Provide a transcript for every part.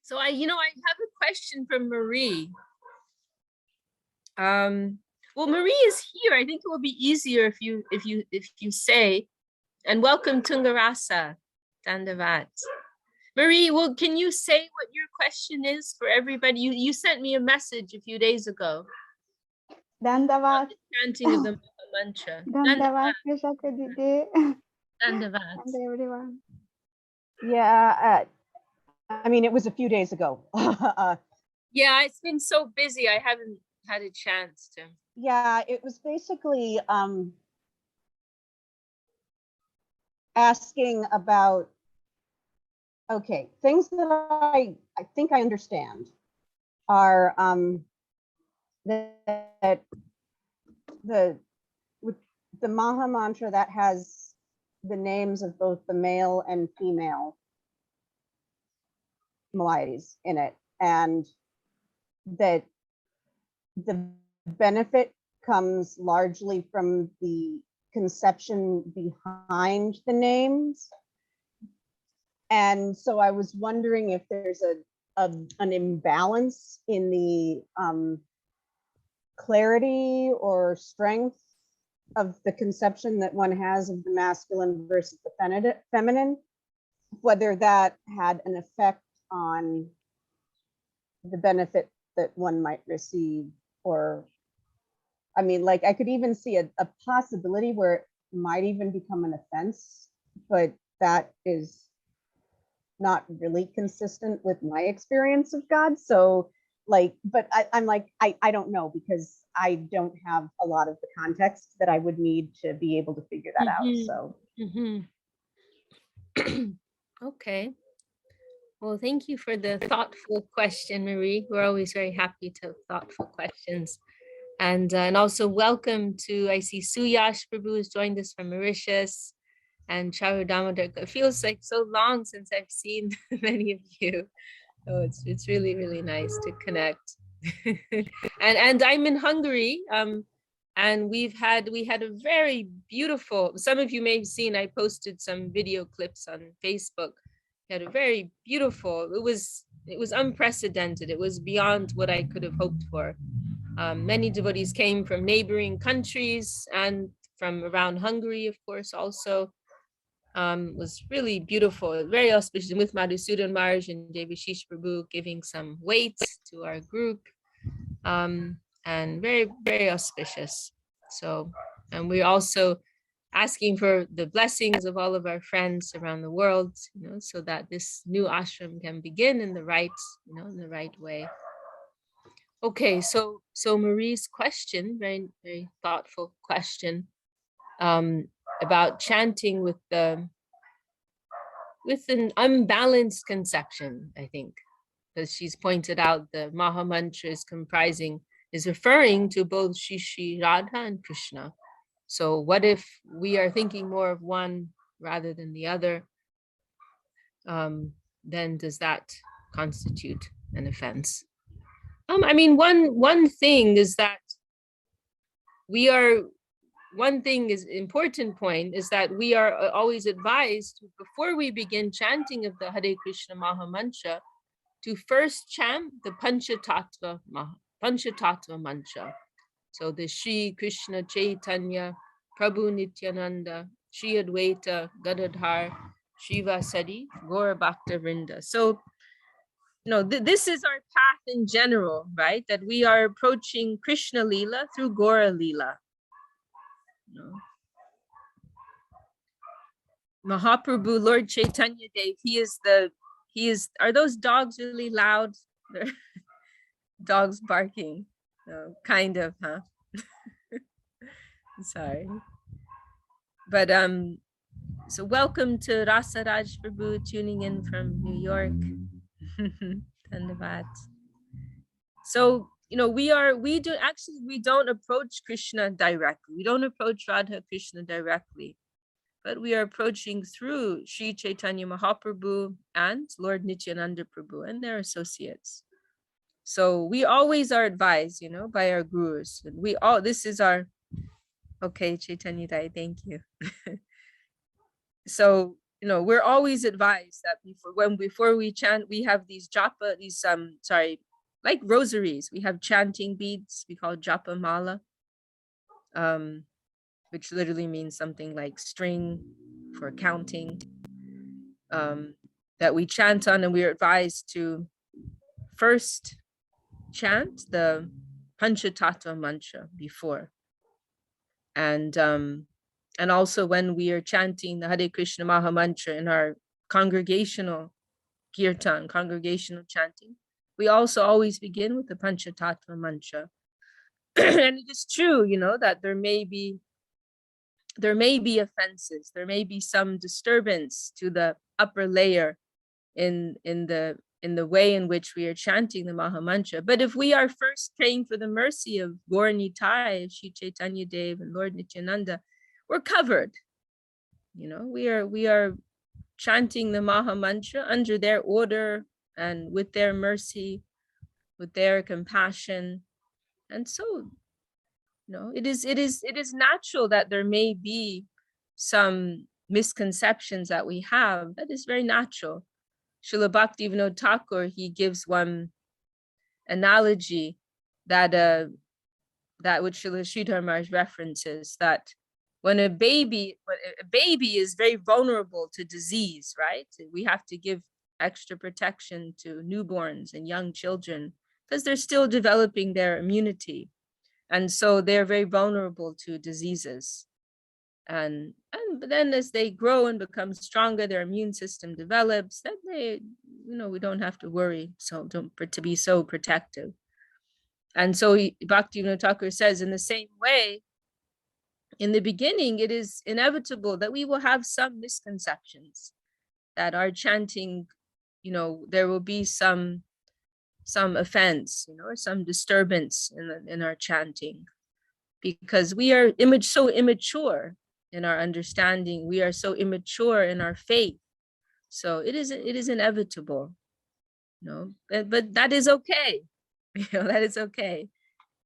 So I have a question from Marie. Well, Marie is here. I think it will be easier if you say, and welcome Tungarasa, Dandavat. Marie, well, can you say what your question is for everybody? You sent me a message a few days ago. Dandavat. Chanting of the mantra. Dandavat, Vishakha Didi. Dandavat. And everyone. Yeah, I mean, it was a few days ago. Yeah, it's been so busy. I haven't had a chance to. Yeah, it was basically asking about, okay, things that I think I understand are that the mahamantra that has the names of both the male and female maladies in it, and that the benefit comes largely from the conception behind the names. And so I was wondering if there's an imbalance in the clarity or strength of the conception that one has of the masculine versus the feminine, whether that had an effect on the benefit that one might receive. Or, I mean, like, I could even see a possibility where it might even become an offense, but that is not really consistent with my experience of God. So, like, but I'm like, I don't know, because I don't have a lot of the context that I would need to be able to figure that out. So. Okay. Well, thank you for the thoughtful question, Marie. We're always very happy to have thoughtful questions. And also welcome to, I see Suyash Prabhu has joined us from Mauritius, and Charu Damodar. It feels like so long since I've seen many of you. So it's really, really nice to connect. and I'm in Hungary. And we had a very beautiful, some of you may have seen, I posted some video clips on Facebook. We had a very beautiful, it was unprecedented. It was beyond what I could have hoped for. Many devotees came from neighboring countries and from around Hungary, of course, also. Was really beautiful, very auspicious, with Madhusudan Maharaj and Devi Prabhu giving some weight to our group. And very, very auspicious. So, and we're also asking for the blessings of all of our friends around the world, so that this new ashram can begin in the right, in the right way. Okay, so Marie's question, very, very thoughtful question, about chanting with an unbalanced conception, I think, because she's pointed out the mahamantra is referring to both Shri Radha and Krishna. So what if we are thinking more of one rather than the other? Then does that constitute an offense? I mean, one thing is that important point is that we are always advised, before we begin chanting of the Hare Krishna Mahamantra, to first chant the Panchatattva mantra. So the Shri Krishna Chaitanya, Prabhu Nityananda, Shri Advaita, Gadadhar, Shrivasadi, Gaura Bhakta Vrinda. So, this is our path in general, right? That we are approaching Krishna Leela through Gaura Leela. Mahaprabhu, Lord Chaitanya Dev, are those dogs really loud? They're dogs barking. Kind of, huh? Sorry. But so welcome to Rasa Raj Prabhu, tuning in from New York. Dhanavad. So, we don't approach Krishna directly. We don't approach Radha Krishna directly, but we are approaching through Sri Chaitanya Mahaprabhu and Lord Nityananda Prabhu and their associates. So we always are advised, by our gurus. This is our, okay, Chaitanya Dai, thank you. So we're always advised that before we chant, we have these japa, like rosaries. We have chanting beads, we call japa mala, which literally means something like string for counting, that we chant on, and we are advised to first chant the Panchatattva mantra before. And also when we are chanting the Hare Krishna mahamantra in our congregational kirtan, congregational chanting, we also always begin with the Panchatattva mantra. And it is true, that there may be offenses, there may be some disturbance to the upper layer in the way in which we are chanting the Mahamantra. But if we are first praying for the mercy of Gaur Nitai, Shri Chaitanya Dev and Lord Nityananda, we're covered. We are chanting the Mahamantra under their order and with their mercy, with their compassion. And so, it is natural that there may be some misconceptions that we have. That is very natural. Srila Bhaktivinoda Thakur, he gives one analogy that which Srila Sridhar Maharaj references, that when a baby is very vulnerable to disease, right? We have to give extra protection to newborns and young children because they're still developing their immunity. And so they're very vulnerable to diseases. And then as they grow and become stronger, their immune system develops, then they, we don't have to worry to be so protective. And so Bhaktivinoda Thakur says, in the same way, in the beginning, it is inevitable that we will have some misconceptions, that our chanting, there will be some offense, or some disturbance in our chanting, because we are so immature in our understanding, we are so immature in our faith. So it is inevitable, but that is okay. That is okay.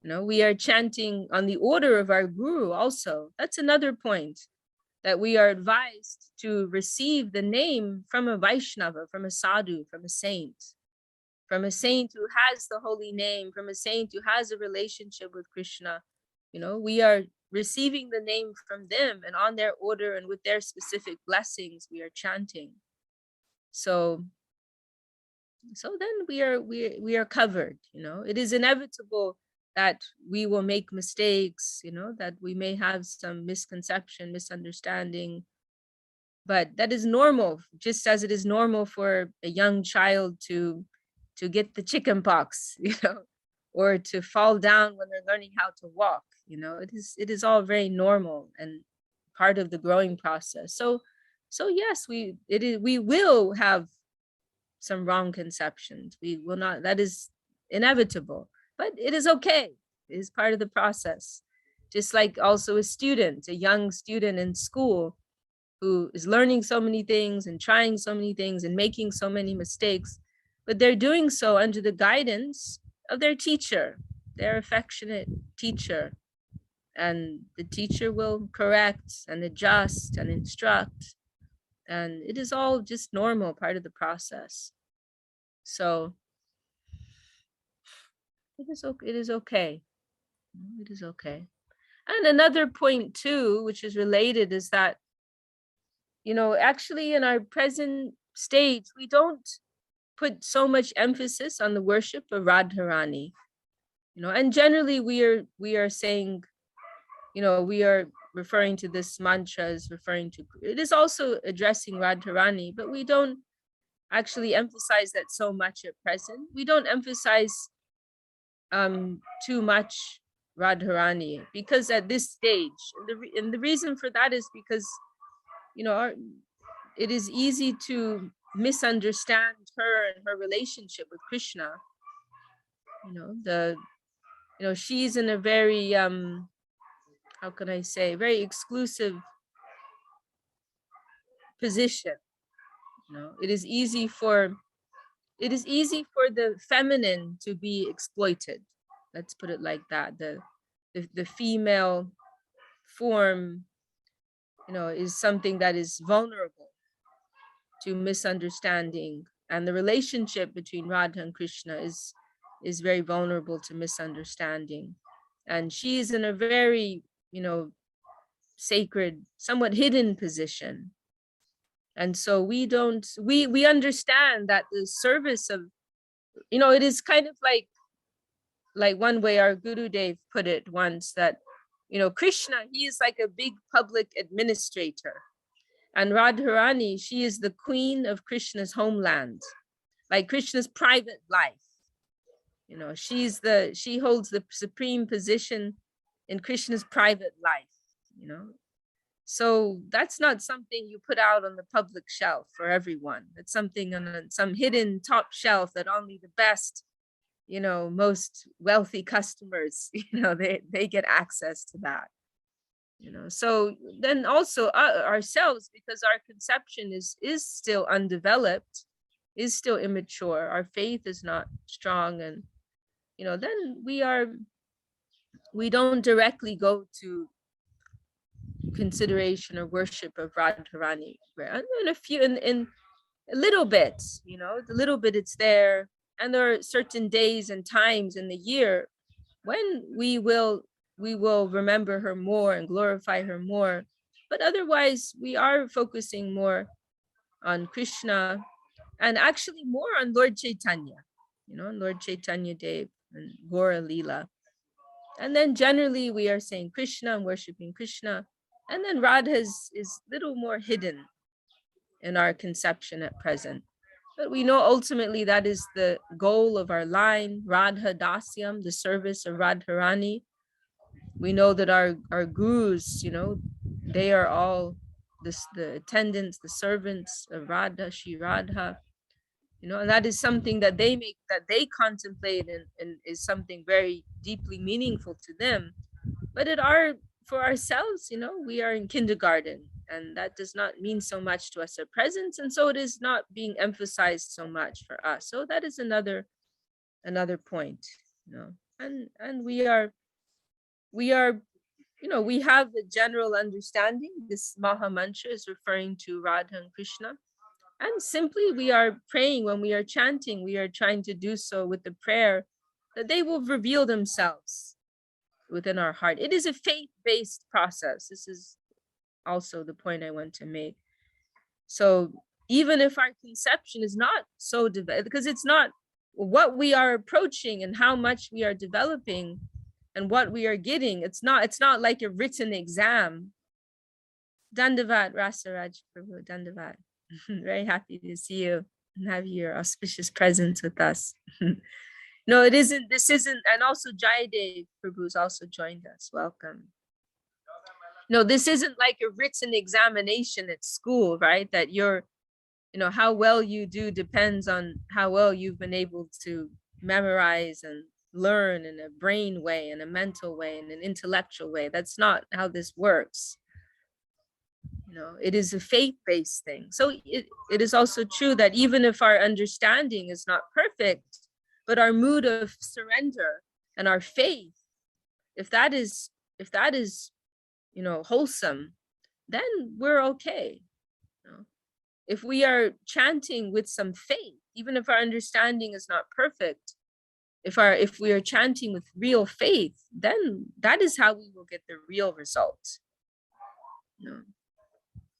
We are chanting on the order of our guru also. That's another point, that we are advised to receive the name from a Vaishnava, from a sadhu, from a saint who has the holy name, from a saint who has a relationship with Krishna. We are receiving the name from them, and on their order and with their specific blessings, we are chanting. So then we are covered. It is inevitable that we will make mistakes, that we may have some misconception, misunderstanding, but that is normal, just as it is normal for a young child to get the chicken pox, or to fall down when they're learning how to walk. It is all very normal and part of the growing process. So yes, we will have some wrong conceptions. We will not, that is inevitable, but it is okay. It is part of the process. Just like also a young student in school who is learning so many things and trying so many things and making so many mistakes, but they're doing so under the guidance of their teacher, their affectionate teacher. And the teacher will correct and adjust and instruct. And it is all just normal, part of the process. So it is okay. It is okay. And another point too, which is related, is that, actually in our present state, we don't put so much emphasis on the worship of Radharani. And generally we are saying, we are referring to this mantra as it is also addressing Radharani, but we don't actually emphasize that so much at present. We don't emphasize too much Radharani, because at this stage, and the reason for that is because, it is easy to misunderstand her and her relationship with Krishna. She's in a very, how can I say, very exclusive position. It is easy for the feminine to be exploited. Let's put it like that. The female form, is something that is vulnerable. to misunderstanding, and the relationship between Radha and Krishna is very vulnerable to misunderstanding. And she's in a very, sacred, somewhat hidden position. And so we understand that the service of, it is kind of like one way our Guru Dev put it once, that, Krishna, he is like a big public administrator. And Radharani, she is the queen of Krishna's homeland, like Krishna's private life. She holds the supreme position in Krishna's private life, So that's not something you put out on the public shelf for everyone. It's something on some hidden top shelf that only the best, most wealthy customers, they get access to that. So then also ourselves, because our conception is still undeveloped, is still immature, our faith is not strong, and then we don't directly go to consideration or worship of Radharani. And a few in a little bit, the little bit it's there, and there are certain days and times in the year when we will remember her more and glorify her more. But otherwise, we are focusing more on Krishna, and actually more on Lord Chaitanya, Lord Chaitanya Dev and Gora Leela. And then generally we are saying Krishna and worshiping Krishna. And then Radha is little more hidden in our conception at present. But we know ultimately that is the goal of our line, Radha Dasyam, the service of Radharani. We know that our gurus, they are all the attendants, the servants of Radha, Shri Radha, and that is something that they contemplate and is something very deeply meaningful to them. But for ourselves, we are in kindergarten, and that does not mean so much to us at present, and so it is not being emphasized so much for us. So that is another point, and we have the general understanding. This mahamantra is referring to Radha and Krishna. And simply we are praying when we are chanting, we are trying to do so with the prayer that they will reveal themselves within our heart. It is a faith-based process. This is also the point I want to make. So even if our conception is not so developed, because it's not what we are approaching and how much we are developing and what we are getting, it's not like a written exam. Dandavat, Rasaraj Prabhu, Dandavat. Very happy to see you and have your auspicious presence with us. No, this isn't, and also Jayadev Prabhu's also joined us. Welcome. No, this isn't like a written examination at school, right? That how well you do depends on how well you've been able to memorize and learn in a brain way, in a mental way, in an intellectual way. That's not how this works. It is a faith-based thing. So it is also true that even if our understanding is not perfect, but our mood of surrender and our faith, if that is wholesome, then we're okay. If we are chanting with some faith, even if our understanding is not perfect, if we are chanting with real faith, then that is how we will get the real result.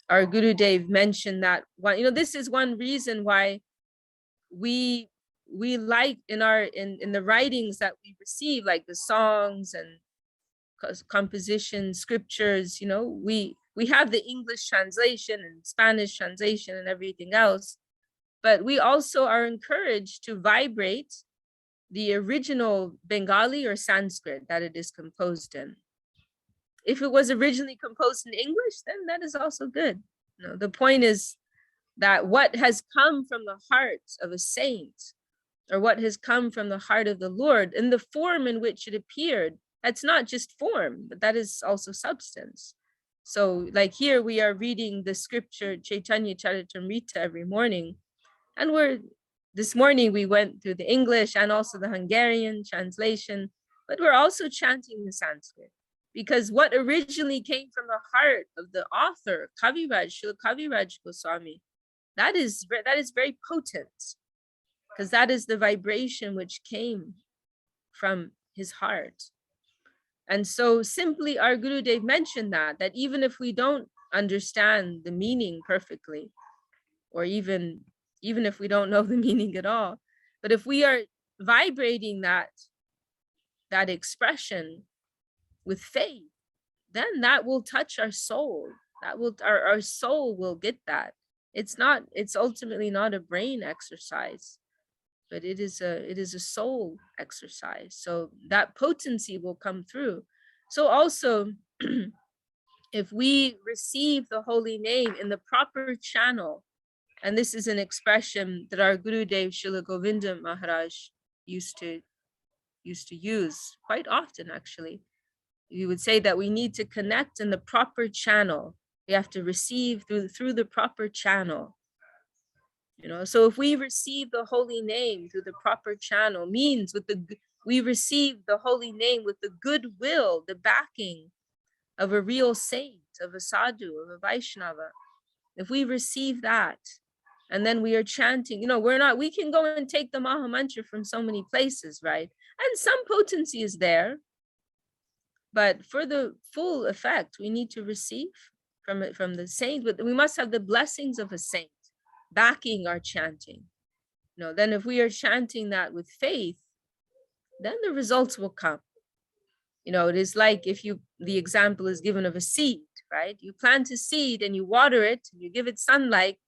Our Guru Dev mentioned that this is one reason why we like in the writings that we receive, like the songs and compositions, scriptures, we have the English translation and Spanish translation and everything else, but we also are encouraged to vibrate the original Bengali or Sanskrit that it is composed in. If it was originally composed in English, then that is also good. The point is that what has come from the heart of a saint, or what has come from the heart of the Lord in the form in which it appeared, that's not just form, but that is also substance. So like here we are reading the scripture Chaitanya Charitamrita every morning, and this morning we went through the English and also the Hungarian translation, but we're also chanting the Sanskrit. Because what originally came from the heart of the author, Kaviraj, Srila Kaviraj Goswami, that is very potent, because that is the vibration which came from his heart. And so simply our Gurudev mentioned that even if we don't understand the meaning perfectly, or even if we don't know the meaning at all, but if we are vibrating that expression with faith, then that will touch our soul. That will, our soul will get that. It's ultimately not a brain exercise, but it is a soul exercise. So that potency will come through. So also, if we receive the holy name in the proper channel, and this is an expression that our Gurudev Srila Govinda Maharaj used to use quite often, actually. You would say that we need to connect in the proper channel. We have to receive through the proper channel. So if we receive the holy name through the proper channel, means we receive the holy name with the goodwill, the backing of a real saint, of a sadhu, of a Vaishnava. If we receive that, and then we are chanting, we can go and take the mahamantra from so many places, right? And some potency is there, but for the full effect, we need to receive from the saint, but we must have the blessings of a saint backing our chanting. Then if we are chanting that with faith, then the results will come. It is like the example is given of a seed, right? You plant a seed and you water it, and you give it sunlight,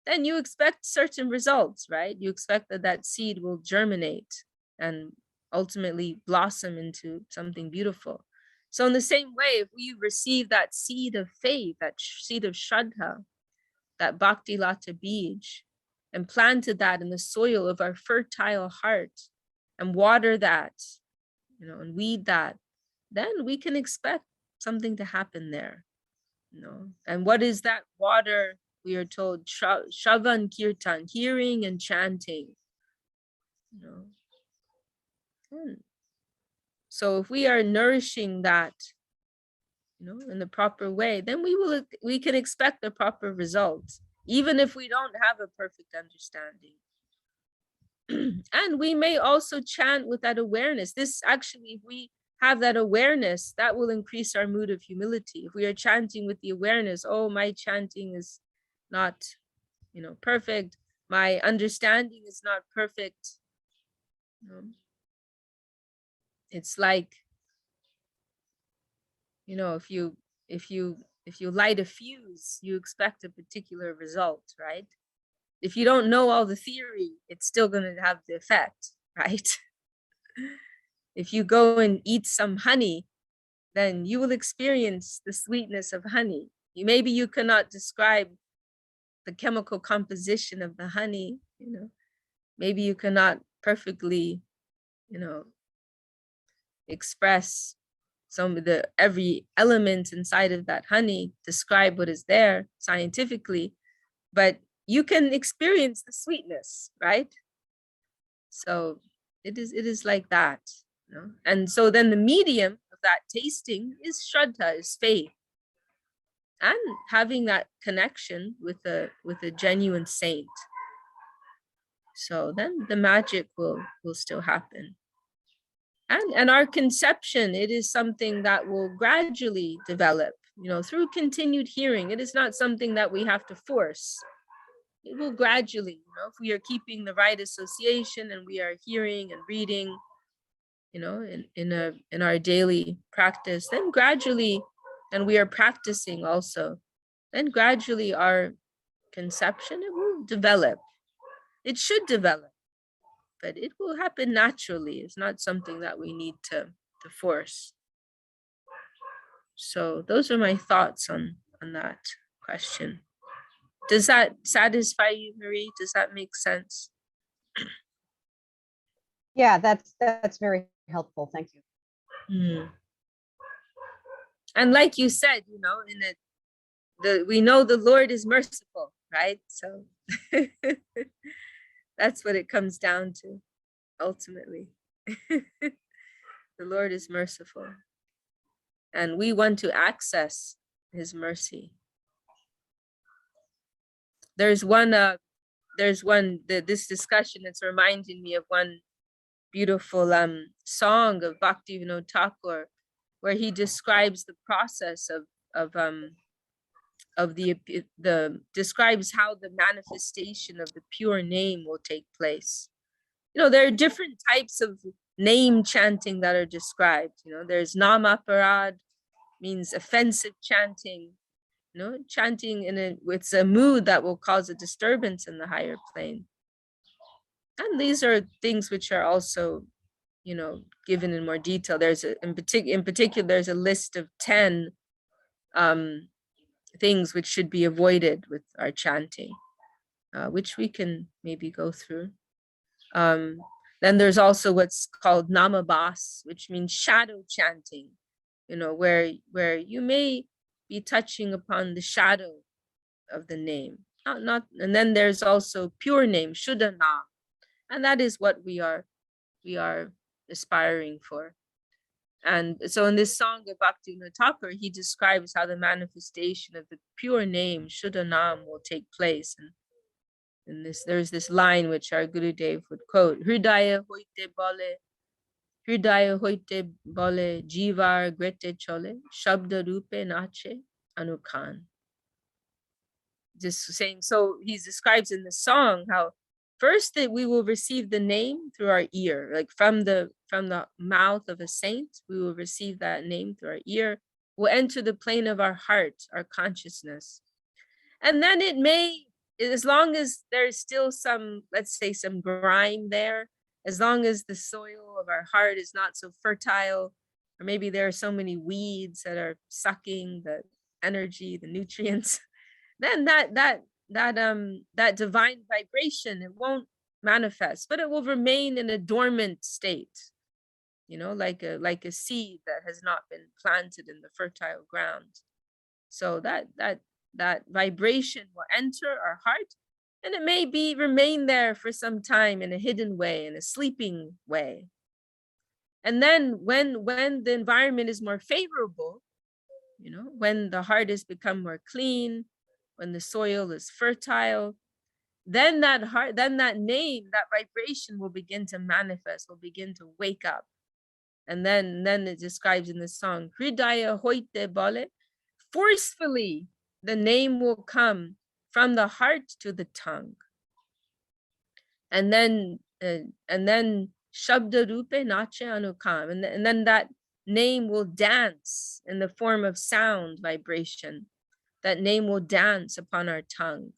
then you expect certain results, right? You expect that seed will germinate and ultimately blossom into something beautiful. So in the same way, if we receive that seed of faith, that seed of Shraddha, that Bhakti Lata Bij, and planted that in the soil of our fertile heart, and water that, and weed that, then we can expect something to happen there. And what is that water? We are told Shravan Kirtan, hearing and chanting. So if we are nourishing that, in the proper way, then we can expect the proper results, even if we don't have a perfect understanding. And we may also chant with that awareness. This actually, if we have that awareness, that will increase our mood of humility. If we are chanting with the awareness, oh, my chanting is not, perfect. My understanding is not perfect. It's like, if you light a fuse, you expect a particular result, right? If you don't know all the theory, it's still going to have the effect, right? If you go and eat some honey, then you will experience the sweetness of honey. Maybe you cannot describe the chemical composition of the honey, maybe you cannot perfectly, express some of every element inside of that honey, describe what is there scientifically, but you can experience the sweetness, right? So it is like that, and so then the medium of that tasting is Shraddha, is faith, and having that connection with a genuine saint. So then the magic will still happen. And our conception, it is something that will gradually develop, through continued hearing. It is not something that we have to force. It will gradually, if we are keeping the right association and we are hearing and reading, in our daily practice, then gradually, and we are practicing also, then gradually our conception, it will develop. It should develop, but it will happen naturally. It's not something that we need to force. So those are my thoughts on that question. Does that satisfy you, Marie? Does that make sense? Yeah, that's very helpful. Thank you. And like you said, we know the Lord is merciful, right? So that's what it comes down to, ultimately. The Lord is merciful, and we want to access his mercy. there's one this discussion, it's reminding me of one beautiful song of Bhaktivinoda Thakur, where he describes the process of the describes how the manifestation of the pure name will take place. There are different types of name chanting that are described. There's namaparad, means offensive chanting, chanting with a mood that will cause a disturbance in the higher plane. And these are things which are also, given in more detail. There's in particular, there's a list of 10 things which should be avoided with our chanting, which we can maybe go through. Then there's also what's called namabas, which means shadow chanting, where you may be touching upon the shadow of the name. And then there's also pure name, Shuddha Nam, and that is what we are aspiring for. And so in this song of Bhaktivinoda Thakur, he describes how the manifestation of the pure name, Shuddha Nam, will take place. And there's this line which our Gurudev would quote: Hridaya hoite bole, jivar grete chole, shabda rupe nache anukan. Just saying, so he describes in the song how first that we will receive the name through our ear, like from the mouth of a saint, we will receive that name through our ear. We'll enter the plane of our heart, our consciousness. And then it may, as long as there's still some, let's say, some grime there, as long as the soil of our heart is not so fertile, or maybe there are so many weeds that are sucking the energy, the nutrients, then that divine vibration, it won't manifest, but it will remain in a dormant state, like a seed that has not been planted in the fertile ground. So that vibration will enter our heart, and it may remain there for some time in a hidden way, in a sleeping way. And then when the environment is more favorable, when the heart has become more clean, when the soil is fertile, then that name, that vibration will begin to manifest, will begin to wake up. And then it describes in the song, Hridaya hoite bole, forcefully the name will come from the heart to the tongue. And then shabda rupe nache anukam, and then that name will dance in the form of sound vibration. That name will dance upon our tongue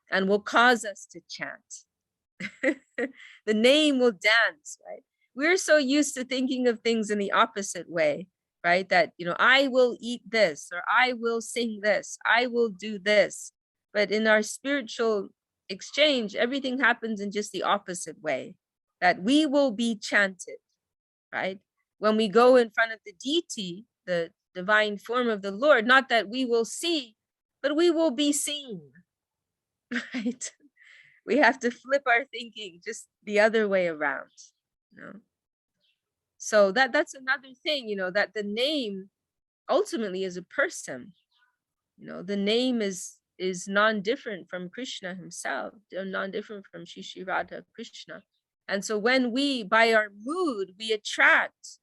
and will cause us to chant. The name will dance, right? We're so used to thinking of things in the opposite way, right? That, I will eat this, or I will sing this, I will do this. But in our spiritual exchange, everything happens in just the opposite way, that we will be chanted, right? When we go in front of the deity, the divine form of the Lord, not that we will see, but we will be seen, right? We have to flip our thinking just the other way around, So that's another thing, that the name ultimately is a person. The name is non-different from Krishna himself, non-different from Shri Radha Krishna. And so when we, by our mood, we attract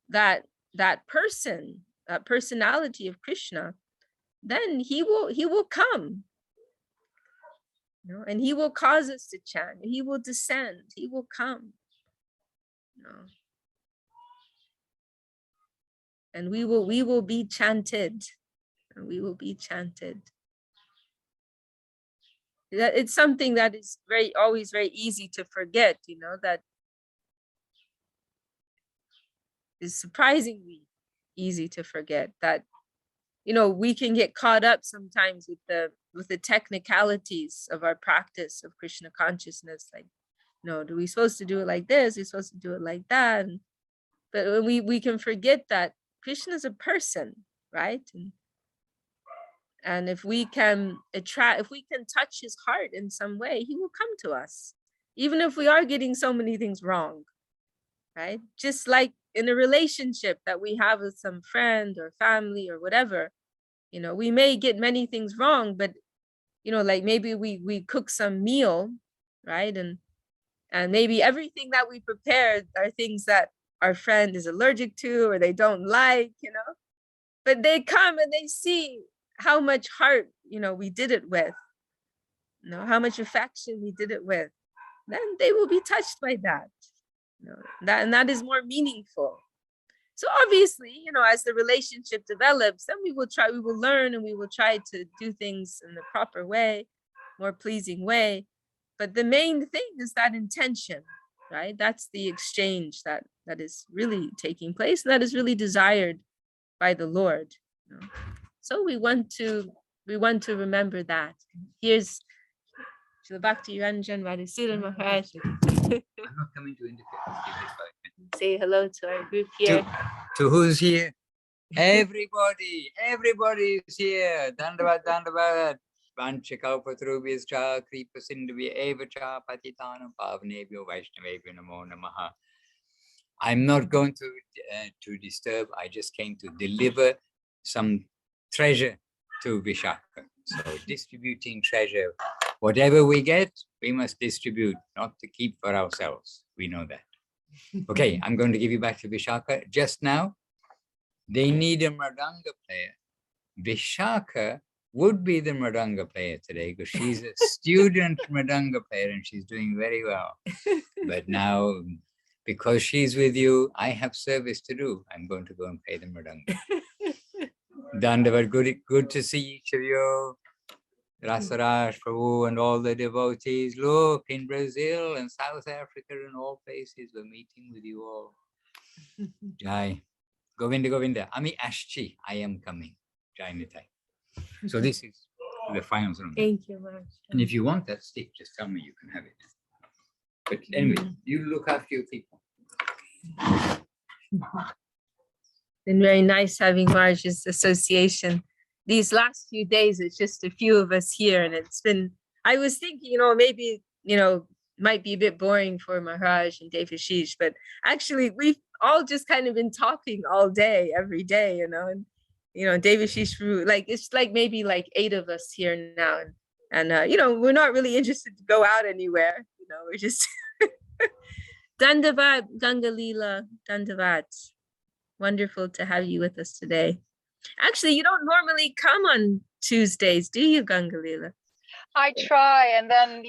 that person, that personality of Krishna, then he will come, and he will cause us to chant, and he will descend, he will come, and we will be chanted, and we will be chanted. That it's something that is always very easy to forget, that is surprisingly easy to forget, that we can get caught up sometimes with the technicalities of our practice of Krishna consciousness, like, do we supposed to do it like this, we're supposed to do it like that, but we can forget that Krishna is a person, right? And if we can touch his heart in some way, he will come to us, even if we are getting so many things wrong, right? Just like in a relationship that we have with some friend or family or whatever, we may get many things wrong, but like maybe we cook some meal, right? And maybe everything that we prepared are things that our friend is allergic to or they don't like, but they come and they see how much heart, we did it with, how much affection we did it with, then they will be touched by that, that is more meaningful. So obviously, as the relationship develops, then we will learn, and we will try to do things in the proper way, more pleasing way. But the main thing is that intention, right? That's the exchange that is really taking place, and that is really desired by the Lord. So we want to remember that. Here's Srila Bhakti Ranjan Madhusudan Maharaj. I'm not coming to interfere. Say hello to our group here. To who's here? Everybody is here. Dandavad, Dandavad. Vanchakalpatrubhyascha kripasindhavya evacha patitanam pavanebhyo vaishnavebhyo namo namaha. I'm not going to disturb. I just came to deliver some treasure to Vishakha. So distributing treasure. Whatever we get, we must distribute, not to keep for ourselves. We know that. Okay, I'm going to give you back to Vishakha. Just now, they need a mridanga player. Vishakha would be the mridanga player today because she's a student mridanga player and she's doing very well. But now, because she's with you, I have service to do. I'm going to go and play the mridanga. Dandavad, good to see each of you. Rasaraj, Prabhu, and all the devotees. Look, in Brazil and South Africa and all places, we're meeting with you all. Jai. Govinda, Govinda. Ami Ashchi, I am coming. Jai Nitai. So this is the final song. Thank you, Maharaj. And if you want that stick, just tell me, you can have it. But anyway, you look after your people. Been very nice having Maharaj's association. These last few days, it's just a few of us here, and I was thinking, maybe, might be a bit boring for Maharaj and Devashish, but actually we've all just kind of been talking all day, every day, and, Devashish, it's like maybe like 8 of us here now. And we're not really interested to go out anywhere, we're just Dandavat, Gangalila, Dandavat. Wonderful to have you with us today. Actually, you don't normally come on Tuesdays, do you, Gangalila? I try, and then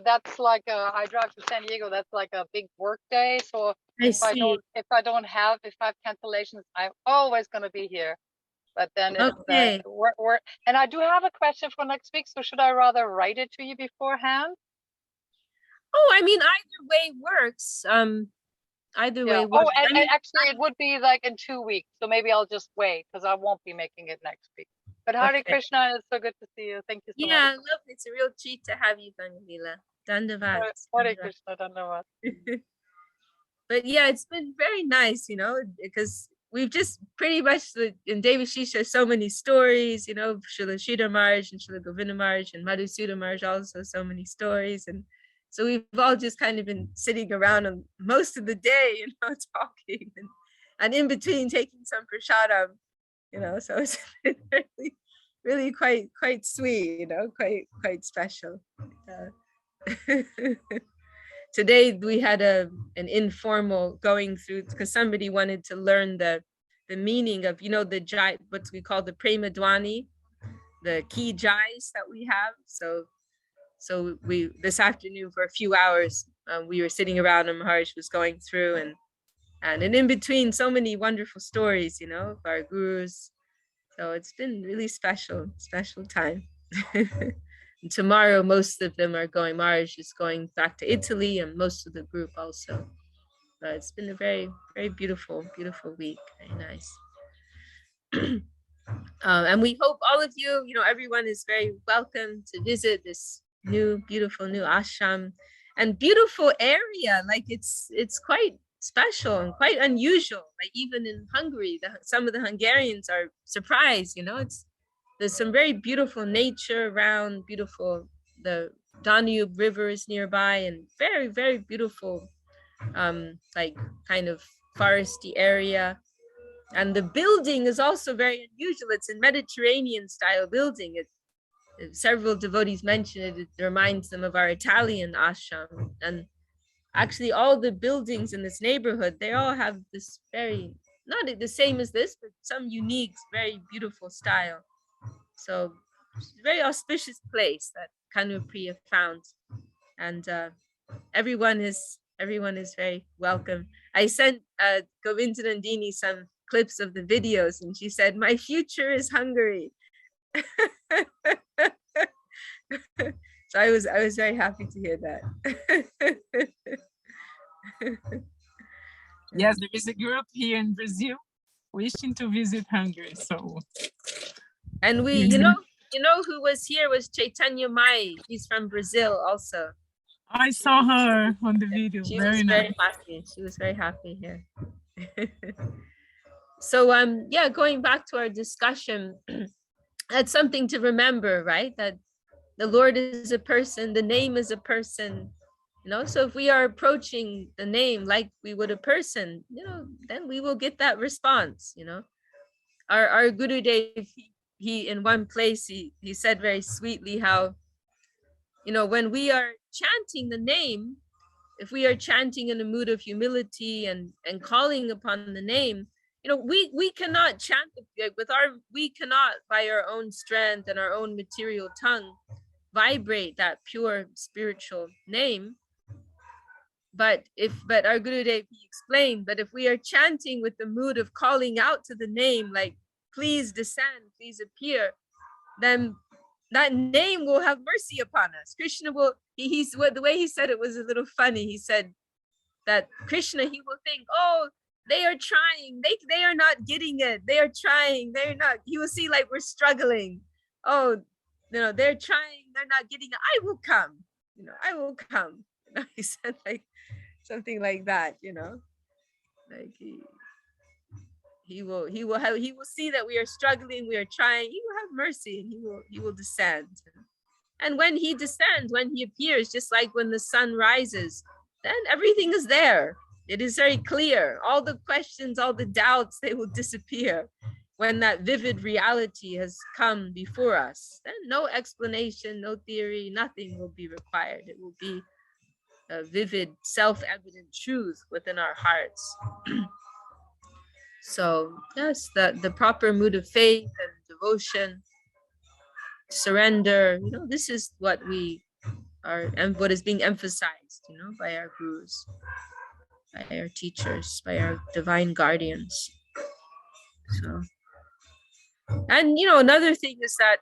that's like I drive to San Diego. That's like a big work day. So if I have cancellations, I'm always going to be here. But then it's work. And I do have a question for next week. So should I rather write it to you beforehand? Oh, I mean, either way works. Either way works. Oh, and actually, it would be like in 2 weeks. So maybe I'll just wait because I won't be making it next week. But Hare Krishna, it's so good to see you. Thank you so much. Yeah, lovely. It's a real treat to have you, Gangalila. Dandavat. Hare Krishna, Dandavat. But yeah, it's been very nice, because we've just pretty much, in Devashish, there's so many stories, Srila Sridhar Maharaj and Srila Govinda Maharaj and Madhusudan Maharaj, also so many stories. And so we've all just kind of been sitting around most of the day, talking and in between taking some prasadam, so it's really, really quite sweet, quite special. Today we had an informal going through because somebody wanted to learn the meaning of, the what we call the Prema Dwani, the key jais that we have. So we this afternoon for a few hours we were sitting around and Maharaj was going through and in between so many wonderful stories, of our gurus. So it's been really special time. And tomorrow most of them are going. Maharaj is going back to Italy and most of the group also. But it's been a very, very beautiful week. Very nice. And we hope all of you, everyone is very welcome to visit this beautiful new ashram and beautiful area. Like it's quite special and quite unusual. Like even in Hungary, some of the Hungarians are surprised, there's some very beautiful nature around, the Danube River is nearby and very, very beautiful, like kind of foresty area. And the building is also very unusual. It's a Mediterranean style building. several devotees mention it, it reminds them of our Italian ashram. And actually all the buildings in this neighborhood, they all have this very, not the same as this, but some unique, very beautiful style. So it's a very auspicious place that Kanupriya found. And everyone is very welcome. I sent Govinda Nandini some clips of the videos, and she said, "My future is Hungary." So I was very happy to hear that. Yes, there is a group here in Brazil wishing to visit Hungary. So, and we, you know who was here was Chaitanya Mai. He's from Brazil also. I saw her on the video. She Very was nice. very happy. She was very happy here. So yeah, going back to our discussion, that's something to remember, right? That the Lord is a person, the name is a person, you know. So if we are approaching the name like we would a person, you know, then we will get that response, you know. Our Guru Dev, he in one place he said very sweetly how, you know, when we are chanting the name, if we are chanting in a mood of humility and calling upon the name, you know, we cannot chant with we cannot by our own strength and our own material tongue vibrate that pure spiritual name. But our Guru Dev, he explained, but if we are chanting with the mood of calling out to the name, like, please descend, please appear, then that name will have mercy upon us. Krishna will, he's what the way he said it was a little funny. He said that Krishna, he will think, oh, they are trying, they are not getting it, they are trying, they're not, he will see like we're struggling. Oh, you know, they're trying, they're not getting it, I will come, you know, I will come. You know, he said like something like that, you know, like he will see that we are struggling, we are trying, he will have mercy, and he will descend. And when he descends, when he appears, just like when the sun rises, then everything is there. It is very clear. All the questions, all the doubts, they will disappear when that vivid reality has come before us. Then no explanation, no theory, nothing will be required. It will be a vivid, self-evident truth within our hearts. So yes, the proper mood of faith and devotion, surrender, you know, this is what we are, and what is being emphasized, you know, by our gurus, by our teachers, by our divine guardians. So, and you know, another thing is that,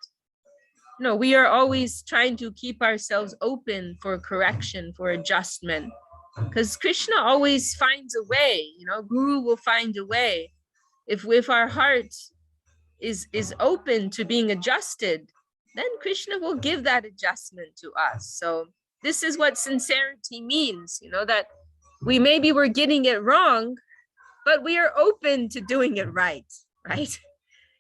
you know, we are always trying to keep ourselves open for correction, for adjustment, because Krishna always finds a way, you know, Guru will find a way. If our heart is open to being adjusted, then Krishna will give that adjustment to us. So this is what sincerity means, you know, that we maybe we're getting it wrong, but we are open to doing it right, right?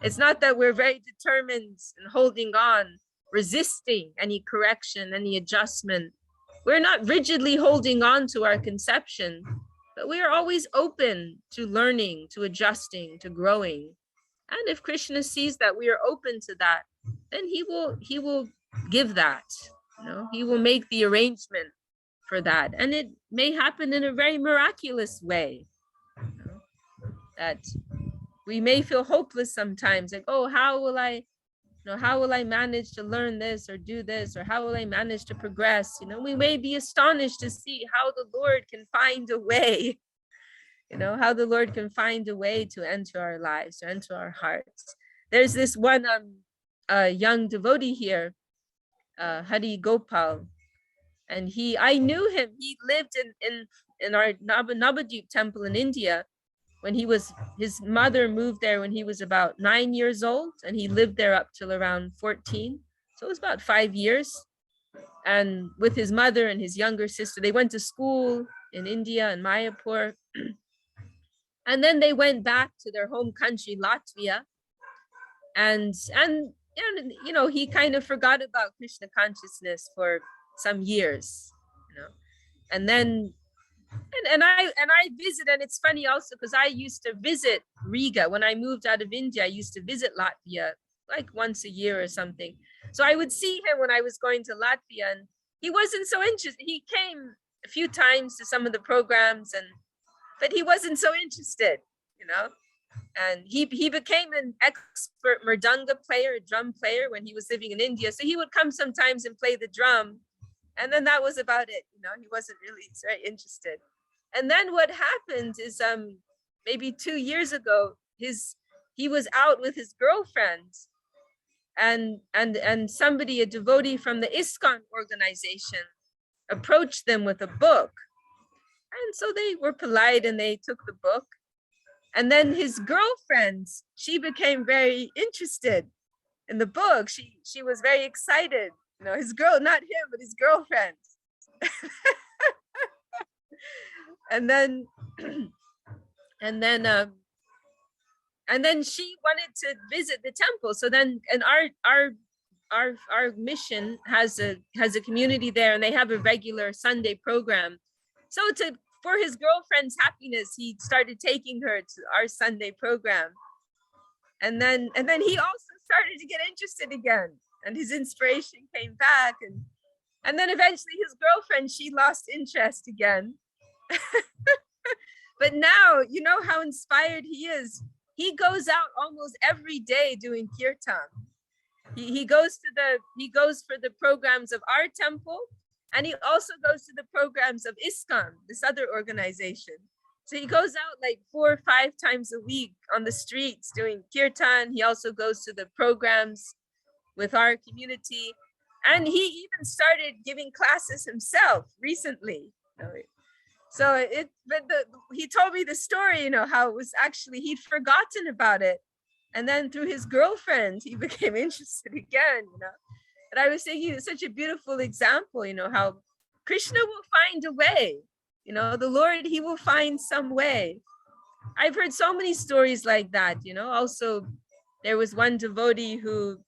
It's not that we're very determined and holding on, resisting any correction, any adjustment. We're not rigidly holding on to our conception, but we are always open to learning, to adjusting, to growing. And if Krishna sees that we are open to that, then he will give that, you know, he will make the arrangement for that. And it may happen in a very miraculous way, you know, that we may feel hopeless sometimes, like, oh, how will I manage to learn this or do this, or how will I manage to progress? You know, we may be astonished to see how the Lord can find a way, you know, how the Lord can find a way to enter our lives, to enter our hearts. There's this one young devotee here, Hari Gopal, and I knew him. He lived in our Navadvip temple in India. When his mother moved there when he was about 9 years old, and he lived there up till around 14. So it was about 5 years. And with his mother and his younger sister, they went to school in India and Mayapur. And then they went back to their home country, Latvia. And you know, he kind of forgot about Krishna consciousness for some years, you know. And then and I visit, and it's funny also because I used to visit Riga when I moved out of India. I used to visit Latvia like once a year or something. So I would see him when I was going to Latvia, and he wasn't so interested. He came a few times to some of the programs, but he wasn't so interested, you know. And he became an expert mridanga player, a drum player, when he was living in India. So he would come sometimes and play the drum, and then that was about it. You know, he wasn't really very interested. And then what happened is, maybe 2 years ago, he was out with his girlfriend, and somebody, a devotee from the ISKCON organization, approached them with a book. And so they were polite and they took the book. And then his girlfriend, she became very interested in the book. She was very excited. You know, his girl, not him, but his girlfriend. and then she wanted to visit the temple. So then, and our mission has a community there, and they have a regular Sunday program. So for his girlfriend's happiness, he started taking her to our Sunday program. And then he also started to get interested again, and his inspiration came back. And then eventually his girlfriend, she lost interest again. But now, you know how inspired he is. He goes out almost every day doing kirtan. He goes for the programs of our temple, and he also goes to the programs of ISKCON, this other organization. So he goes out like 4 or 5 times a week on the streets doing kirtan. He also goes to the programs with our community. And he even started giving classes himself recently. So he told me the story, you know, how it was actually, he'd forgotten about it. And then through his girlfriend, he became interested again, you know. And I was thinking, it's such a beautiful example, you know, how Krishna will find a way, you know, the Lord, he will find some way. I've heard so many stories like that, you know. Also, there was one devotee who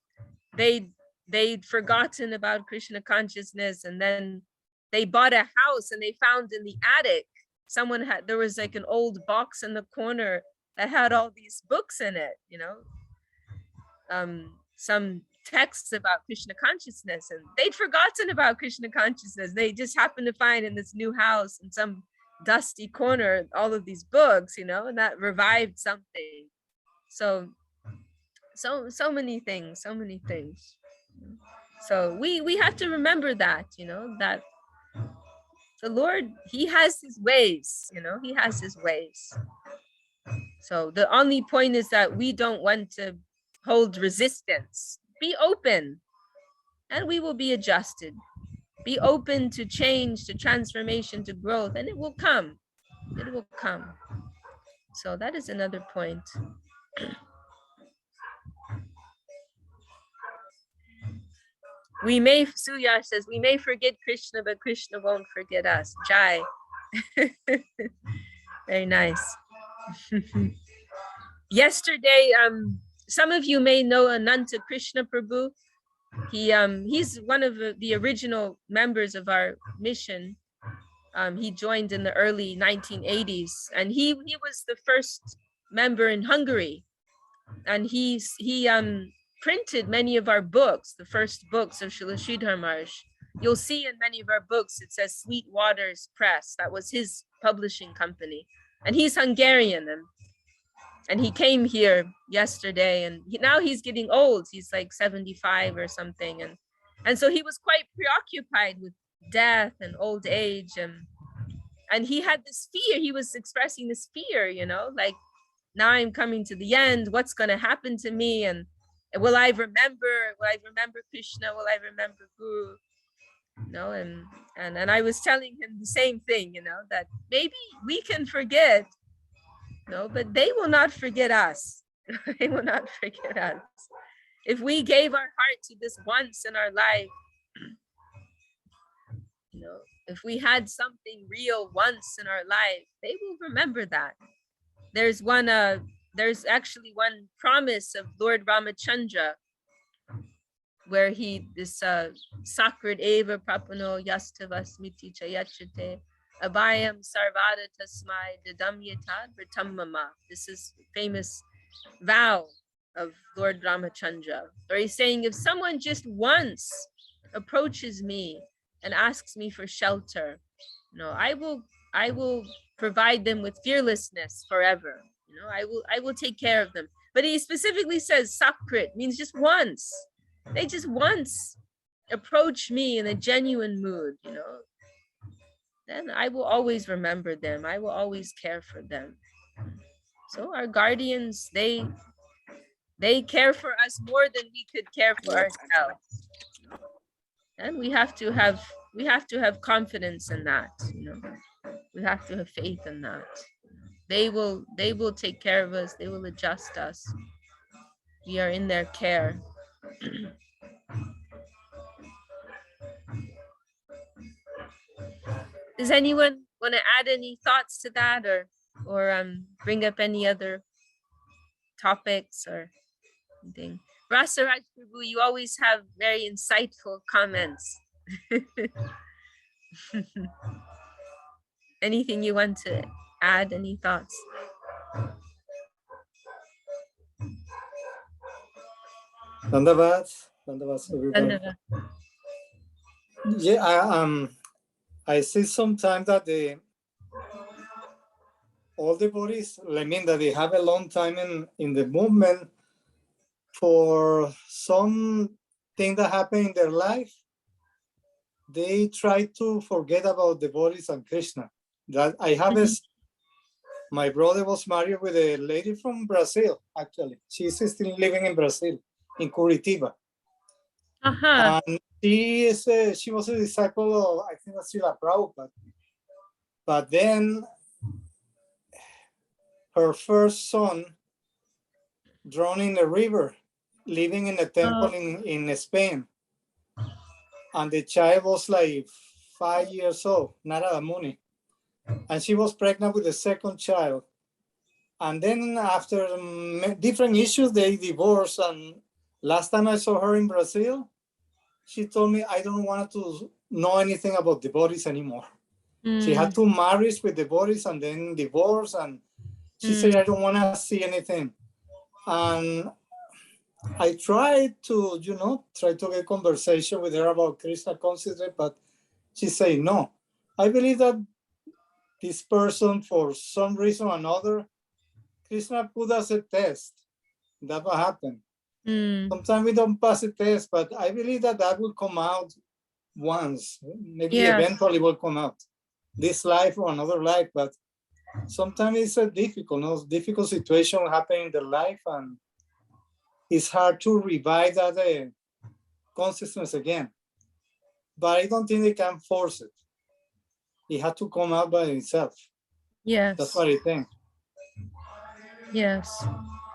they'd forgotten about Krishna consciousness, and then they bought a house and they found in the attic, there was like an old box in the corner that had all these books in it, you know, some texts about Krishna consciousness, and they'd forgotten about Krishna consciousness. They just happened to find in this new house in some dusty corner all of these books, you know, and that revived something. So many things. So we have to remember that, you know, that the Lord, he has his ways, you know, he has his ways. So the only point is that we don't want to hold resistance. Be open, and we will be adjusted. Be open to change, to transformation, to growth, and it will come. It will come. So that is another point. Suyash says, we may forget Krishna, but Krishna won't forget us. Jai. Very nice. Yesterday, some of you may know Ananta Krishna Prabhu. He's one of the original members of our mission. He joined in the early 1980s, and he was the first member in Hungary. And he printed many of our books, the first books of Srila Sridhar Maharaj. You'll see in many of our books, it says Sweet Waters Press. That was his publishing company. And he's Hungarian, and he came here yesterday, and now he's getting old. He's like 75 or something. And so he was quite preoccupied with death and old age. And he had this fear. He was expressing this fear, you know, like, now I'm coming to the end. What's going to happen to me? And will I remember Krishna? Will I remember Guru? You know, and I was telling him the same thing, you know, that maybe we can forget, no, but they will not forget us. They will not forget us. If we gave our heart to this once in our life, you know, if we had something real once in our life, they will remember that. There's actually one promise of Lord Ramachandra, where this Sakrit Eva Prapano Yastava Smiti Chayachate Abhayam Sarvada Tasmai Dadam Yatad Vritam Mama. This is a famous vow of Lord Ramachandra. Or he's saying, if someone just once approaches me and asks me for shelter, I will provide them with fearlessness forever. I will take care of them. But he specifically says sakrit means just once. They just once approach me in a genuine mood, then I will always remember them. I will always care for them. So our guardians, they care for us more than we could care for ourselves. And we have to have confidence in that, We have to have faith in that. They will take care of us. They will adjust us. We are in their care. Does anyone want to add any thoughts to that, or bring up any other topics or anything? Rasaraj Prabhu, you always have very insightful comments. Anything you want to add? Any thoughts? Dandavad, everybody. Dandavad. Yeah, I see sometimes that all the bodies, I mean, that they have a long time in the movement for some thing that happened in their life. They try to forget about the bodies and Krishna. That I have my brother was married with a lady from Brazil, actually. She's still living in Brazil, in Curitiba. Uh-huh. And she was a disciple of, I think, Srila Prabhupada. But then her first son drowned in the river, living in a temple in Spain. And the child was like 5 years old, Narada Muni. And she was pregnant with the second child. And then after different issues, they divorced. And last time I saw her in Brazil, she told me, I don't want to know anything about the bodies anymore. She had 2 marriages with the bodies and then divorce. And she said, I don't want to see anything. And I tried to, get conversation with her about Krishna consciousness, but she said, no. I believe that this person, for some reason or another, Krishna put us a test. That's what happened. Sometimes we don't pass a test, but I believe that will come out once. Maybe eventually will come out. This life or another life, but sometimes it's a difficult situation happening in their life, and it's hard to revive that consciousness again. But I don't think they can force it. It had to come out by itself. Yes. That's what I think. Yes.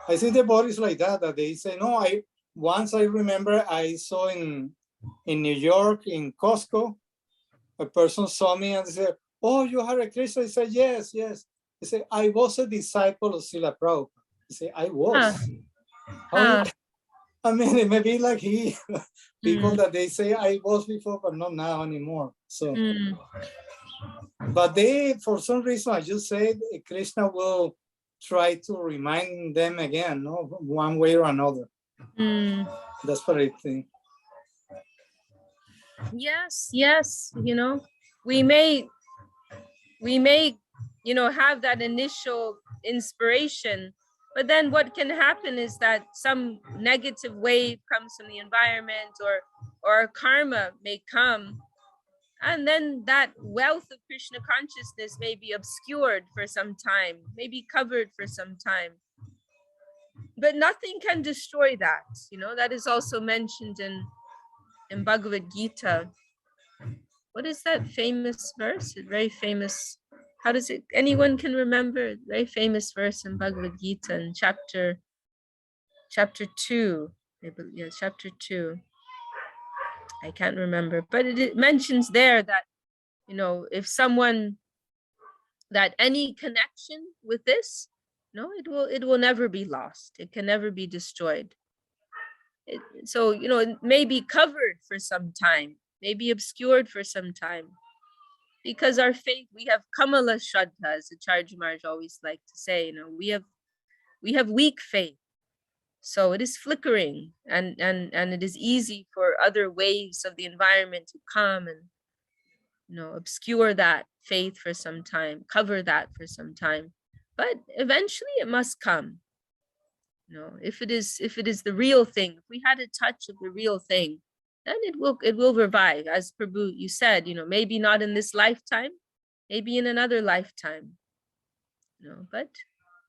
I see the bodies like that they say, no, once I remember I saw in New York, in Costco, a person saw me and said, oh, you Hare Krishna? I said, yes. He said, I was a disciple of Srila Prabhupada. He said, I was. I mean, it may be like people that they say I was before, but not now anymore. So, but they, for some reason, I just said Krishna will try to remind them again, one way or another. That's what I think. Yes. We may have that initial inspiration, but then what can happen is that some negative wave comes from the environment, or karma may come, and then that wealth of Krishna consciousness may be obscured for some time, may be covered for some time. But nothing can destroy that. That is also mentioned in Bhagavad Gita. What is that famous verse? A very famous. How does it? Anyone can remember? Very famous verse in Bhagavad Gita in chapter 2. Chapter 2. I can't remember, but it mentions there that if someone, that any connection with this, it will never be lost. It can never be destroyed. So it may be covered for some time, may be obscured for some time, because our faith, we have Kamala Shraddha, as Acharya Maharaj always like to say. We have weak faith. So it is flickering, and it is easy for other waves of the environment to come and, you know, obscure that faith for some time, cover that for some time. But eventually it must come. You know, if it is the real thing, if we had a touch of the real thing, then it will revive. As Prabhu, you said, you know, maybe not in this lifetime, maybe in another lifetime. You know, but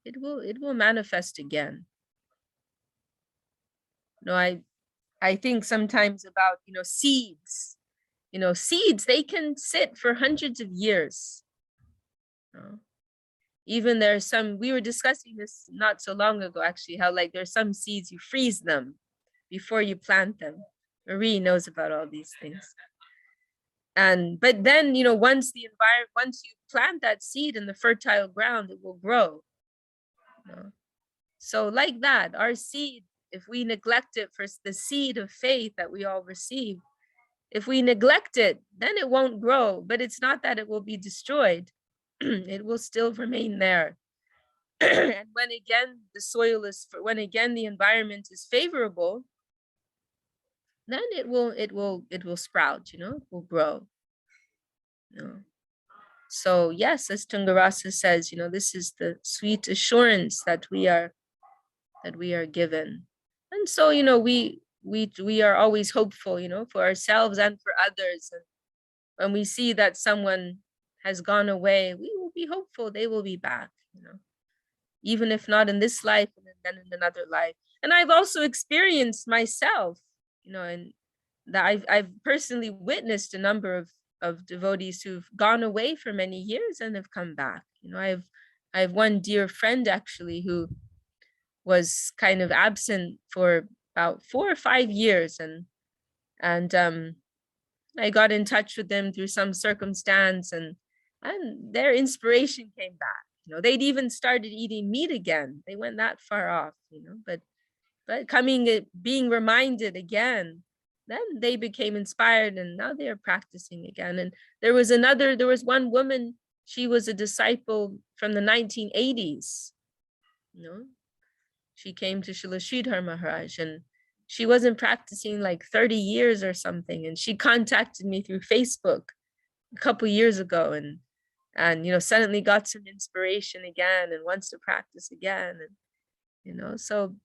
it will manifest again. You know, I think sometimes about, you know, seeds. You know, seeds, they can sit for hundreds of years. You know? Even there's some, we were discussing this not so long ago, actually, how like there's some seeds, you freeze them before you plant them. Marie knows about all these things. But then, you know, once you plant that seed in the fertile ground, it will grow. You know? So like that, our seed, if we neglect it for the seed of faith that we all receive, if we neglect it, then it won't grow. But it's not that it will be destroyed. It will still remain there. And when again the environment is favorable, then it will sprout, you know, it will grow. You know? So yes, as Tungarasa says, you know, this is the sweet assurance that we are given. And so, you know, we are always hopeful, you know, for ourselves and for others. And when we see that someone has gone away, we will be hopeful they will be back, you know, even if not in this life, and then in another life. And I've also experienced myself, you know, and that I've personally witnessed a number of devotees who've gone away for many years and have come back. You know, I have one dear friend actually who was kind of absent for about 4 or 5 years, and I got in touch with them through some circumstance, and their inspiration came back. You know, they'd even started eating meat again. They went that far off, you know, but being reminded again, then they became inspired, and now they are practicing again. And there was one woman, she was a disciple from the 1980s, you know. She came to Srila Sridhar Maharaj, and she wasn't practicing like 30 years or something. And she contacted me through Facebook a couple years ago, and you know, suddenly got some inspiration again and wants to practice again. And you know, so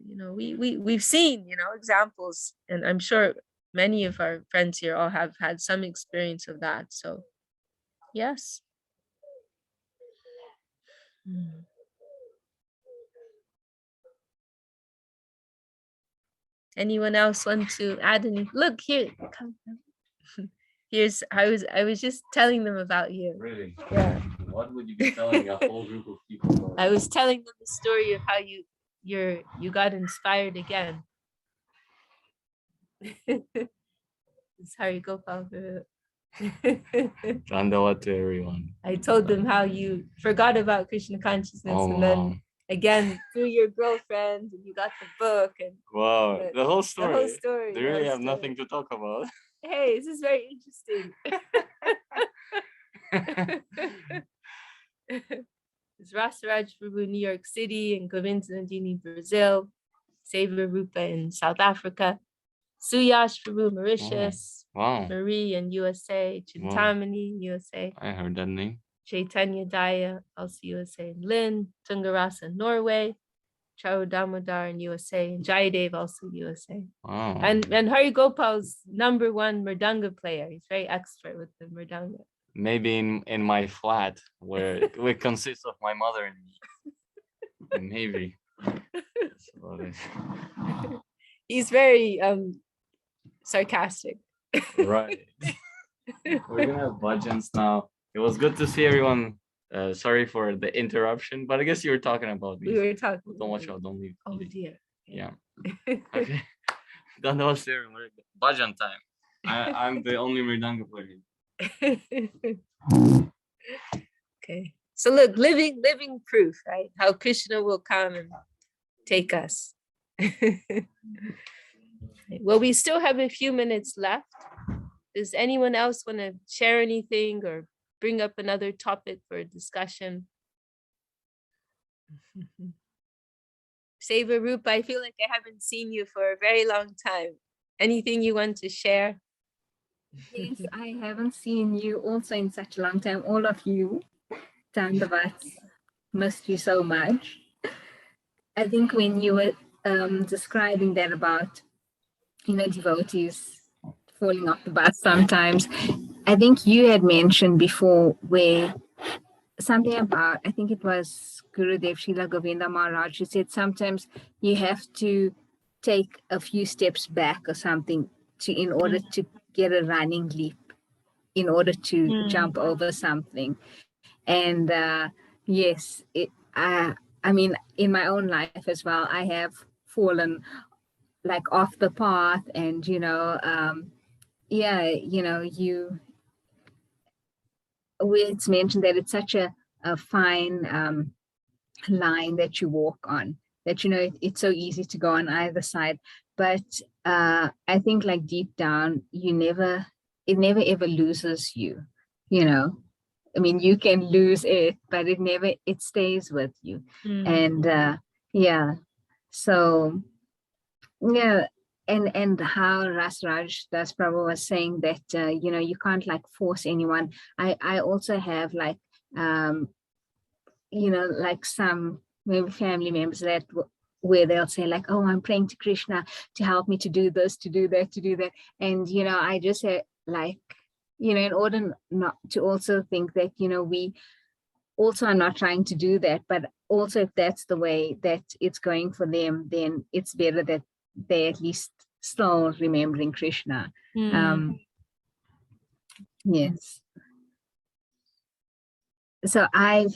you know, we've seen, you know, examples, and I'm sure many of our friends here all have had some experience of that. So yes. Anyone else want to add any? Look here, come. Here's I was just telling them about you. Really? Yeah. What would you be telling a whole group of people? I was telling them the story of how you got inspired again. It's Hari Gopal. Chandala to everyone. I told them how you forgot about Krishna consciousness, Oh, and then again through your girlfriend, and you got the book, and wow, the whole story. The whole story. They really have nothing to talk about. Hey, this is very interesting. It's Rasaraj Prabhu, New York City, and Govinda Nandini, Brazil, Savior Rupa in South Africa, Suyash Prabhu, Mauritius, Wow. Marie in USA, Chintamani, USA. I heard that name. Chaitanya Daya, also USA, Lynn, Tungarasa, Norway, Charu Damodar in USA, and Jayadev, also USA. Wow. And Hari Gopal's #1 Mridanga player. He's very expert with the Mridanga. Maybe in my flat, where it consists of my mother and me. Maybe. He's very sarcastic. Right. We're gonna have bhajans now. It was good to see everyone. Sorry for the interruption, but I guess you were talking about me. We were talking. Don't watch out. Don't leave. Oh dear. Yeah. Okay. That was there. Bhajan time. I'm the only Mridanga player. Okay. So look, living proof, right? How Krishna will come and take us. Well, we still have a few minutes left. Does anyone else want to share anything or bring up another topic for discussion? Seva Rupa, I feel like I haven't seen you for a very long time. Anything you want to share? Yes, I haven't seen you also in such a long time. All of you, Dandavats, missed you so much. I think when you were describing that about, devotees falling off the bus sometimes, I think you had mentioned before where something about, I think it was Gurudev Srila Govinda Maharaj, who said sometimes you have to take a few steps back or something in order to get a running leap, in order to jump over something. And yes, I mean, in my own life as well, I have fallen like off the path, and it's mentioned that it's such a fine line that you walk on, that it's so easy to go on either side, but I think like deep down it never ever loses you. I mean, you can lose it, but it stays with you. And so yeah, and how Rasraj Das Prabhu was saying that you can't like force anyone. I also have like like some maybe family members that where they'll say like, oh, I'm praying to Krishna to help me to do this, to do that, to do that. And I just say like, in order not to also think that we also are not trying to do that, but also if that's the way that it's going for them, then it's better that they at least still remembering Krishna. Yes. So I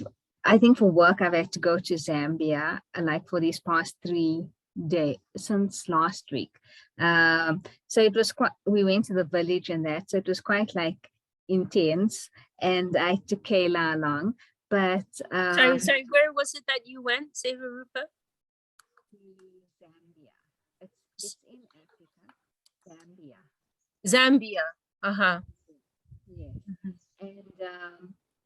think for work I've had to go to Zambia like for these past 3 days since last week. So it was quite, we went to the village and that, so it was quite like intense, and I took Kayla along. But sorry, where was it that you went, Seva Rupa? Zambia. It's in Africa. Zambia. Zambia. Uh-huh. Yeah. And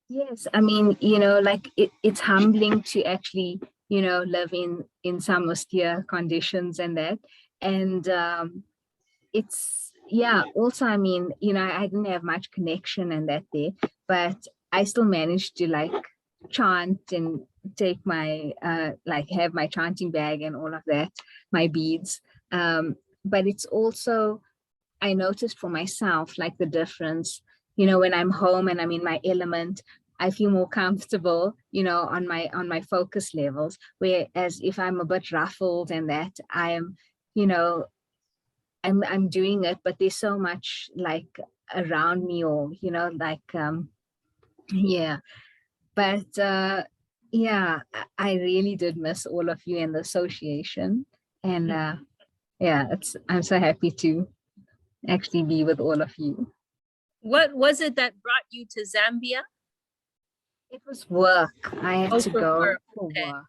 yes, I mean, like it's humbling to actually, live in some austere conditions and that. And it's, yeah, also, I mean, I didn't have much connection and that there, but I still managed to like chant and take my, like have my chanting bag and all of that, my beads. But it's also, I noticed for myself, like the difference, when I'm home and I'm in my element, I feel more comfortable, on my focus levels. Whereas if I'm a bit ruffled and that, I am, I'm doing it, but there's so much like around me, or like yeah. But yeah, I really did miss all of you in the association, and yeah, I'm so happy to actually be with all of you. What was it that brought you to Zambia? It was work. I had to go for work.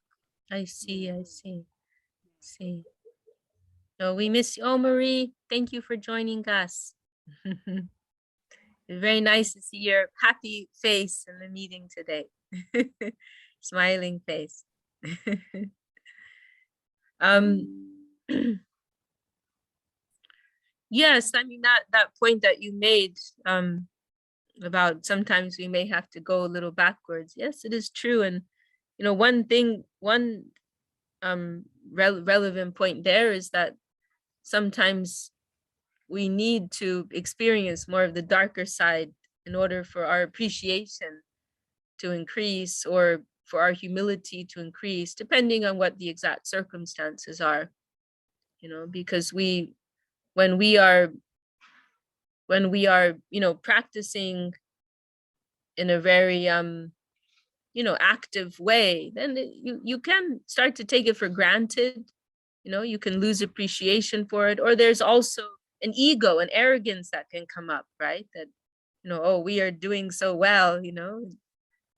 I see. No, we miss you. Oh, Marie, thank you for joining us. Very nice to see your happy face in the meeting today. Smiling face. Yes, I mean that point that you made about sometimes we may have to go a little backwards. Yes, it is true. And one relevant point there is that sometimes we need to experience more of the darker side in order for our appreciation to increase, or for our humility to increase, depending on what the exact circumstances are. Because when we are practicing in a very active way, then you can start to take it for granted. You can lose appreciation for it, or there's also an ego and arrogance that can come up, right? That oh, we are doing so well,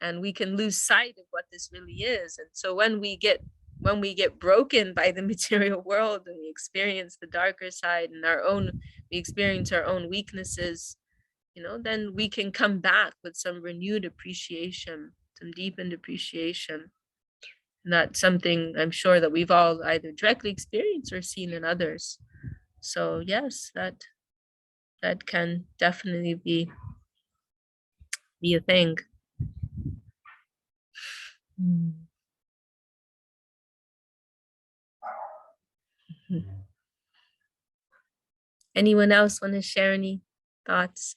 and we can lose sight of what this really is. And so when we get broken by the material world, and we experience the darker side and we experience our own weaknesses, then we can come back with some renewed appreciation, some deepened appreciation. And that's something I'm sure that we've all either directly experienced or seen in others. So yes, that can definitely be a thing. Anyone else want to share any thoughts?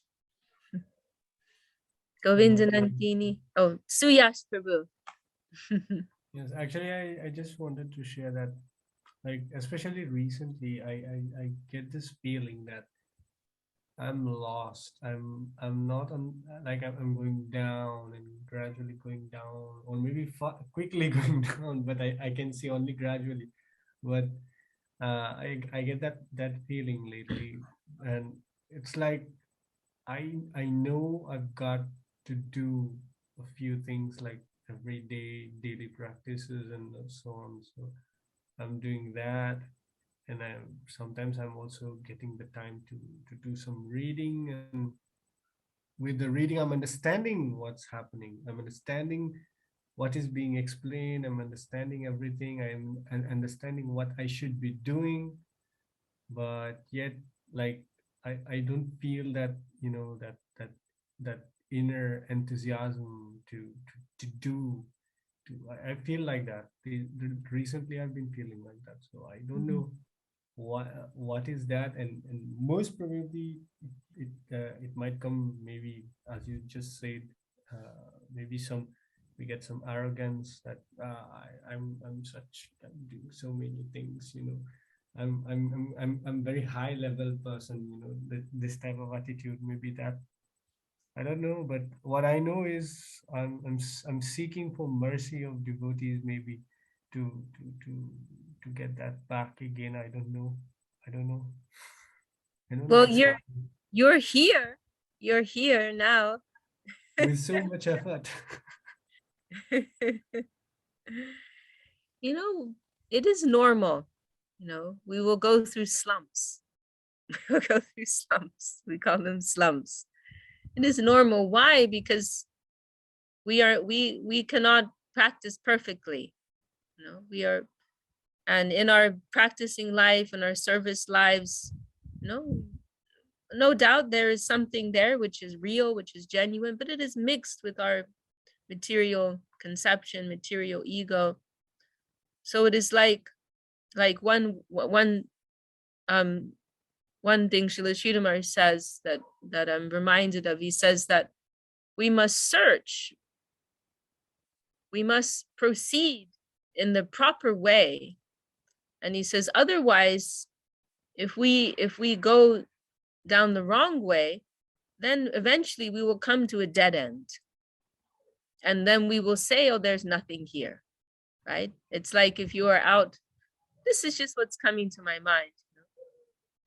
Govindanandini. Oh, Suyash Prabhu. Yes, actually, I just wanted to share that, like, especially recently, I get this feeling that I'm lost. I'm not on, like, I'm going down and gradually going down, or maybe quickly going down, but I can see only gradually. But I get that feeling lately, and it's like I know I've got to do a few things like every day, daily practices and so on. So I'm doing that, and sometimes I'm also getting the time to do some reading, and with the reading I'm understanding what's happening. I'm understanding what is being explained. I'm understanding everything. I'm understanding what I should be doing, but yet, like, I don't feel that, that inner enthusiasm to do. I feel like that. Recently I've been feeling like that, so I don't know what is that, and most probably it might come, maybe as you just said, maybe we get some arrogance that I'm such, I'm doing so many things, I'm very high level person, this type of attitude, maybe that, I don't know. But what I know is I'm seeking for mercy of devotees, maybe to to to to get that back again. I don't know. I don't know. I don't know Well, what's happening. you're here. You're here now. With so much effort. It is normal. We will go through slumps. We'll go through slumps. We call them slumps. It is normal. Why? Because we cannot practice perfectly. We are, and in our practicing life and our service lives, no doubt there is something there which is real, which is genuine, but it is mixed with our material conception, material ego. So it is like one thing Srila Sridhar says that I'm reminded of. He says that we must search, we must proceed in the proper way. And he says, otherwise, if we go down the wrong way, then eventually we will come to a dead end. And then we will say, oh, there's nothing here, right? It's like if you are out, this is just what's coming to my mind.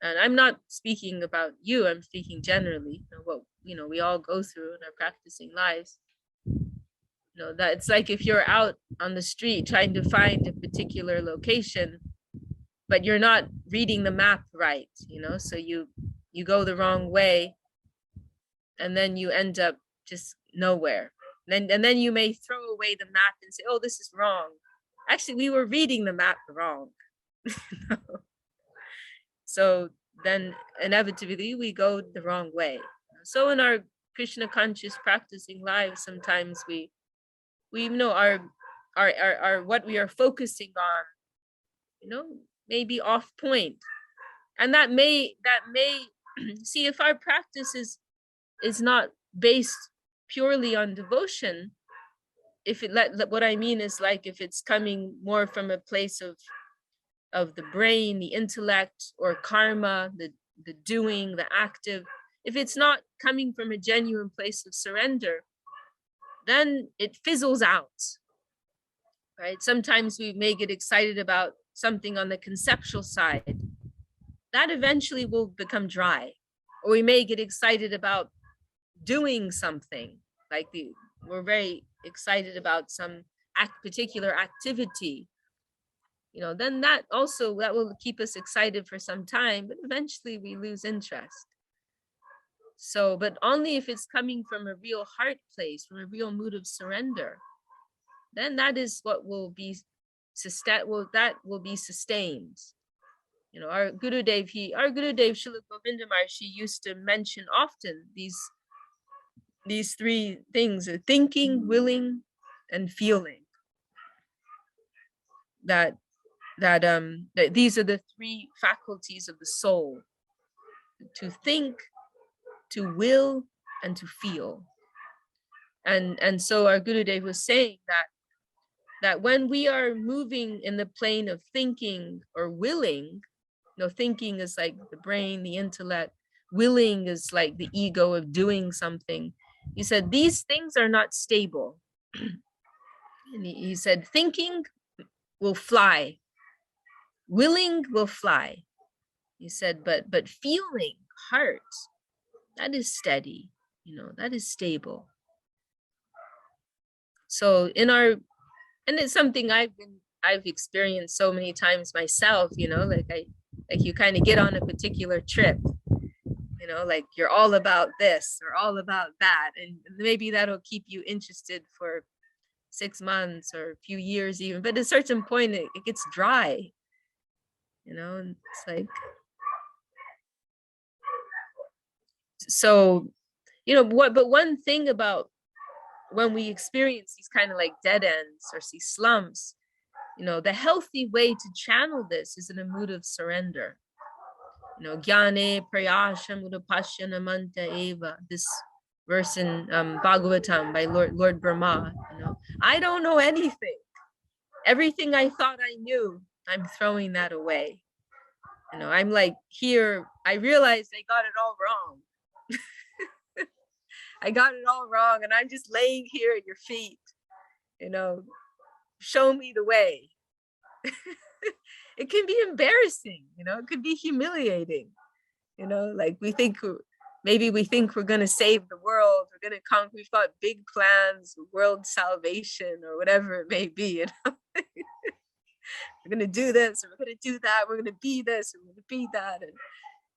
And I'm not speaking about you, I'm speaking generally, what we all go through in our practicing lives. That it's like if you're out on the street trying to find a particular location, but you're not reading the map right, so you go the wrong way, and then you end up just nowhere. And then you may throw away the map and say, oh, this is wrong. Actually, we were reading the map wrong. So then inevitably we go the wrong way. So in our Krishna conscious practicing lives, sometimes we know our what we are focusing on, maybe off point. And that may see, if our practice is not based purely on devotion, what I mean is, like, if it's coming more from a place of the brain, the intellect, or karma, the doing, the active, if it's not coming from a genuine place of surrender, then it fizzles out, right? Sometimes we may get excited about something on the conceptual side. That eventually will become dry. Or we may get excited about doing something, like we're very excited about some particular activity, then that will keep us excited for some time, but eventually we lose interest. So, but only if it's coming from a real heart place, from a real mood of surrender. then that is what will be that will be sustained. You know, our Gurudev Srila Govinda Maharshi used to mention often these three things: thinking, willing, and feeling. That these are the three faculties of the soul: to think, to will, and to feel. And so our Gurudev was saying that when we are moving in the plane of thinking or willing, you know, thinking is like the brain, the intellect, willing is like the ego of doing something. He said these things are not stable. And he said thinking will fly, willing will fly. He said, but feeling, heart, that is steady, you know, that is stable. So and it's something I've experienced so many times myself, you know, like you kind of get on a particular trip, you know, like you're all about this or all about that, and maybe that'll keep you interested for 6 months or a few years even, but at a certain point it gets dry, you know, and it's like, so, you know, but one thing about when we experience these kind of like dead ends or these slumps, you know, the healthy way to channel this is in a mood of surrender. You know, Gyane Prayasha Mudapashya Namanta Eva, this verse in Bhagavatam by Lord Brahma. You know, I don't know anything. Everything I thought I knew, I'm throwing that away. You know, I'm like here, I realized I got it all wrong. I got it all wrong, and I'm just laying here at your feet, you know, show me the way. It can be embarrassing, you know, it could be humiliating, you know, like maybe we think we're going to save the world, we're going to conquer, we've got big plans, world salvation, or whatever it may be, you know. We're going to do this, or we're going to do that, we're going to be this, or we're going to be that.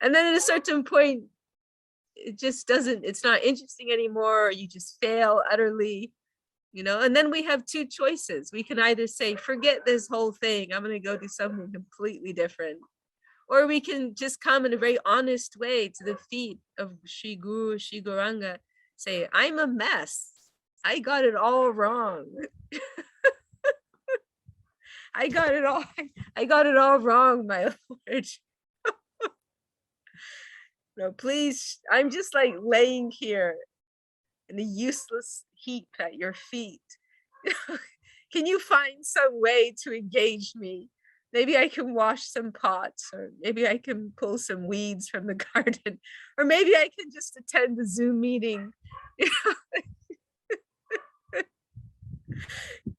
And then at a certain point, it just doesn't, it's not interesting anymore, or you just fail utterly, you know. And then we have two choices. We can either say, forget this whole thing, I'm going to go do something completely different, or we can just come in a very honest way to the feet of Shri Guru, Shri Gauranga, say, I'm a mess, I got it all wrong. I got it all wrong, my Lord. No, please, I'm just like laying here in a useless heap at your feet. Can you find some way to engage me? Maybe I can wash some pots, or maybe I can pull some weeds from the garden, or maybe I can just attend the Zoom meeting.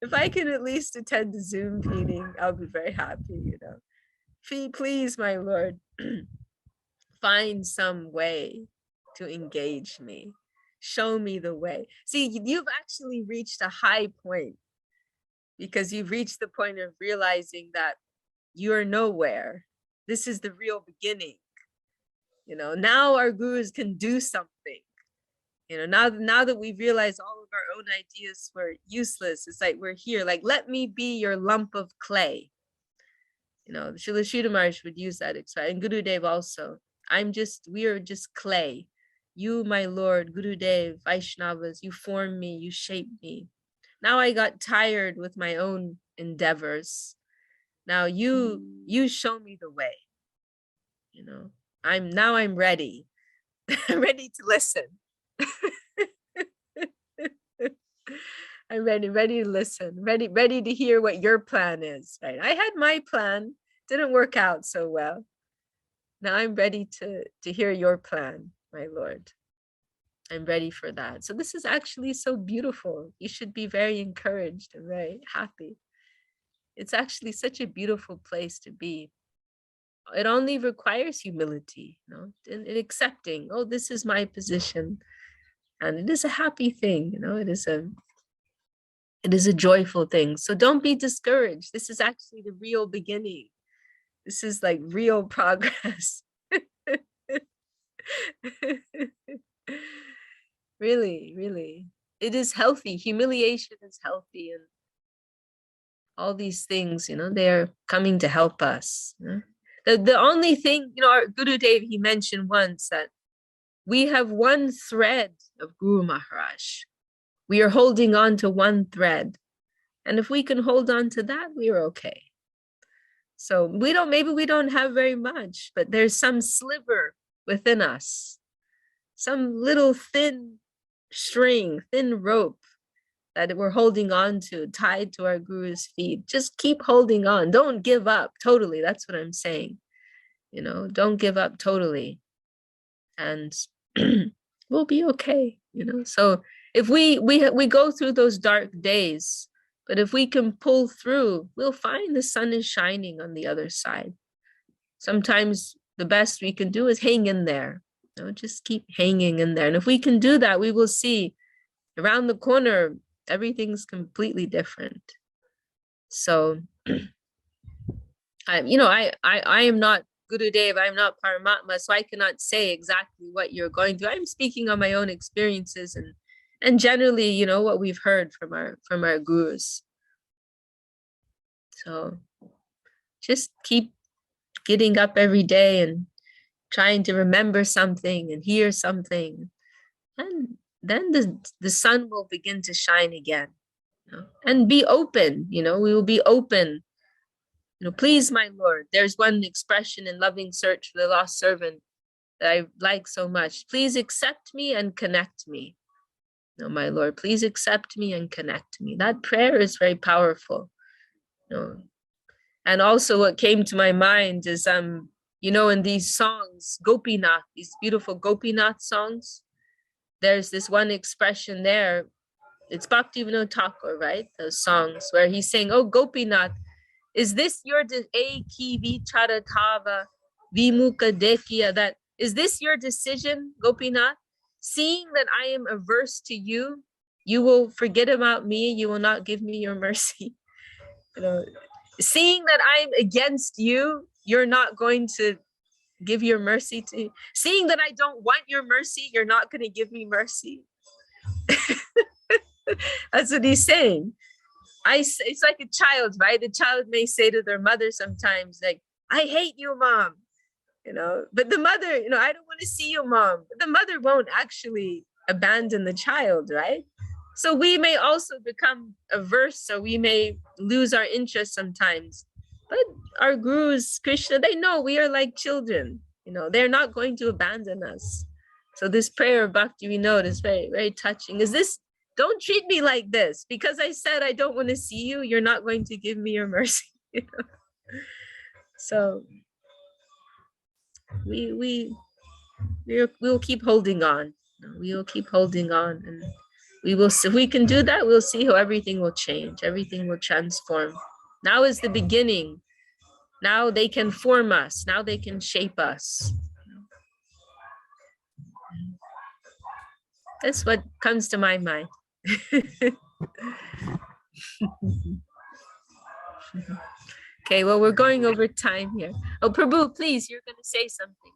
If I can at least attend the Zoom meeting, I'll be very happy, you know. Please, my Lord, find some way to engage me. Show me the way. See, you've actually reached a high point, because you've reached the point of realizing that you're nowhere. This is the real beginning. You know, now our gurus can do something. You know, now that we've realized all of our own ideas were useless, it's like we're here, like, let me be your lump of clay. You know, Srila Sridhar Maharaj would use that expression, and Gurudev also. We are just clay. You, my Lord, Gurudev, Vaishnavas, you form me, you shape me. Now I got tired with my own endeavors. Now you show me the way. You know, I'm ready. I'm ready to listen. I'm ready to listen, ready to hear what your plan is, right? I had my plan, didn't work out so well. Now I'm ready to hear your plan, my Lord. I'm ready for that. So this is actually so beautiful. You should be very encouraged and very happy. It's actually such a beautiful place to be. It only requires humility, you know, and accepting, oh, this is my position. And it is a happy thing, you know, it is a joyful thing. So don't be discouraged. This is actually the real beginning. This is like real progress. Really, really. It is healthy. Humiliation is healthy. all these things, they're coming to help us. The only thing, our Guru Dev, he mentioned once that we have one thread of Guru Maharaj. We are holding on to one thread. And if we can hold on to that, we are okay. So maybe we don't have very much, but there's some sliver within us, some little thin string, thin rope that we're holding on to, tied to our Guru's feet. Just keep holding on. Don't give up totally. That's what I'm saying. Don't give up totally. And we'll be okay. So if we go through those dark days, but if we can pull through, we'll find the sun is shining on the other side. Sometimes the best we can do is hang in there. Just keep hanging in there. And if we can do that, we will see around the corner, everything's completely different. So, I am not Gurudev, I'm not Paramatma, so I cannot say exactly what you're going through. I'm speaking on my own experiences and generally, what we've heard from our gurus. So just keep getting up every day and trying to remember something and hear something. And then the sun will begin to shine again. And be open, we will be open. Please, my Lord, there's one expression in Loving Search for the Lost Servant that I like so much. Please accept me and connect me. My Lord, please accept me and connect me. That prayer is very powerful. And also what came to my mind is, in these songs, Gopinath, these beautiful Gopinath songs, there's this one expression there. It's Bhaktivinoda Thakur, right? Those songs where he's saying, oh, Gopinath, is this your vicharatava vimuka dekya, that is this your decision, Gopinath? Seeing that I am averse to you, you will forget about me, you will not give me your mercy. Seeing that I'm against you, you're not going to give your mercy to me. Seeing that I don't want your mercy, you're not going to give me mercy. That's what he's saying. It's like a child, right? The child may say to their mother sometimes, like, I hate you, mom. But the mother, I don't want to see you, mom. But the mother won't actually abandon the child, right? So we may also become averse, so we may lose our interest sometimes. But our gurus, Krishna, they know we are like children. They're not going to abandon us. So this prayer of Bhakti Vinod is very, very touching. Don't treat me like this. Because I said I don't want to see you, you're not going to give me your mercy. So we'll keep holding on. We will keep holding on, and we will. If we can do that, we'll see how everything will change. Everything will transform. Now is the beginning. Now they can form us. Now they can shape us. That's what comes to my mind. Okay, well, we're going over time here. Oh, Prabhu, please, you're going to say something.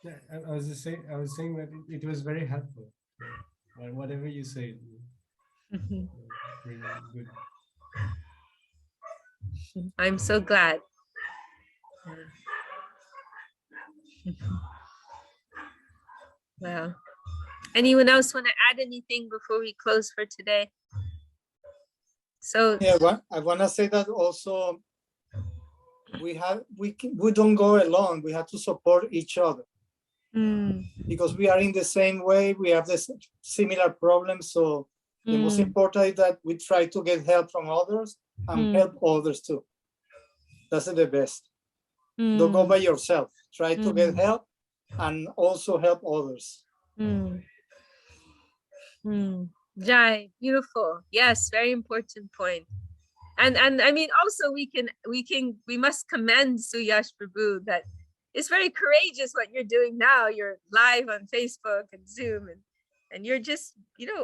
Yeah, I was saying that it was very helpful. Whatever you say, really good. I'm so glad. Wow. Anyone else want to add anything before we close for today? So yeah, I want to say that also we don't go alone. We have to support each other because we are in the same way. We have this similar problems. So the most important is that we try to get help from others and help others too. That's the best. Don't go by yourself. Try to get help and also help others. Jai, beautiful. Yes, very important point. And I mean, also we must commend Suyash Prabhu that it's very courageous what you're doing now. You're live on Facebook and Zoom and you're just,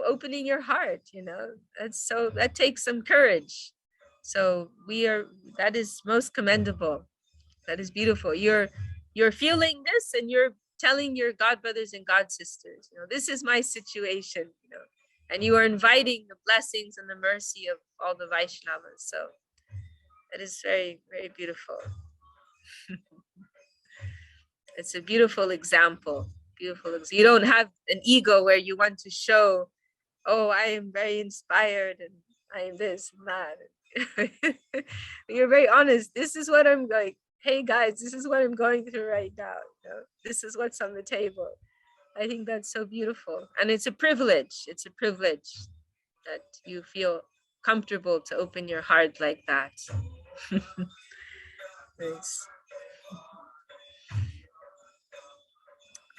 opening your heart, that takes some courage. So that is most commendable. That is beautiful. You're feeling this and you're telling your God brothers and God sisters, this is my situation, and you are inviting the blessings and the mercy of all the Vaishnavas. So That is very, very beautiful. It's a beautiful example. Beautiful. You don't have an ego where you want to show, oh, I am very inspired and I am this and that. You're very honest. This is what I'm like. Hey guys, this is what I'm going through right now. You know, this is what's on the table. I think that's so beautiful. And it's a privilege. It's a privilege that you feel comfortable to open your heart like that. Nice.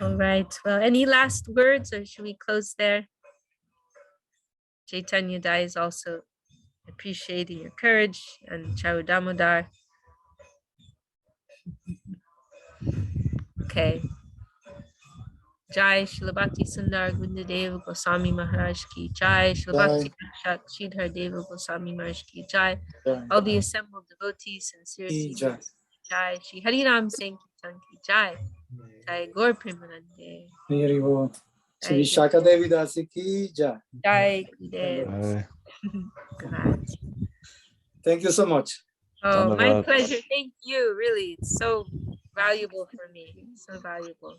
All right. Well, any last words or should we close there? Chaitanya Dai is also appreciating your courage and Charu Damodar. Okay. Jai Shilabhakti Sundar Gundadev Goswami Maharaj ki Jai. Shilabhakti Rakshat Sridhar Deva Goswami Maharaj ki Jai. All the assembled devotees sincerely Jai. Shri Harinam Singh Kirtan ki Jai. Jai Gaur Premanande. Hari Bol. Shri Vishakha Devi Dasi ki Jai. Jai Gurudev. Thank you so much. Oh, my pleasure. Thank you. Really, it's so valuable for me. So valuable.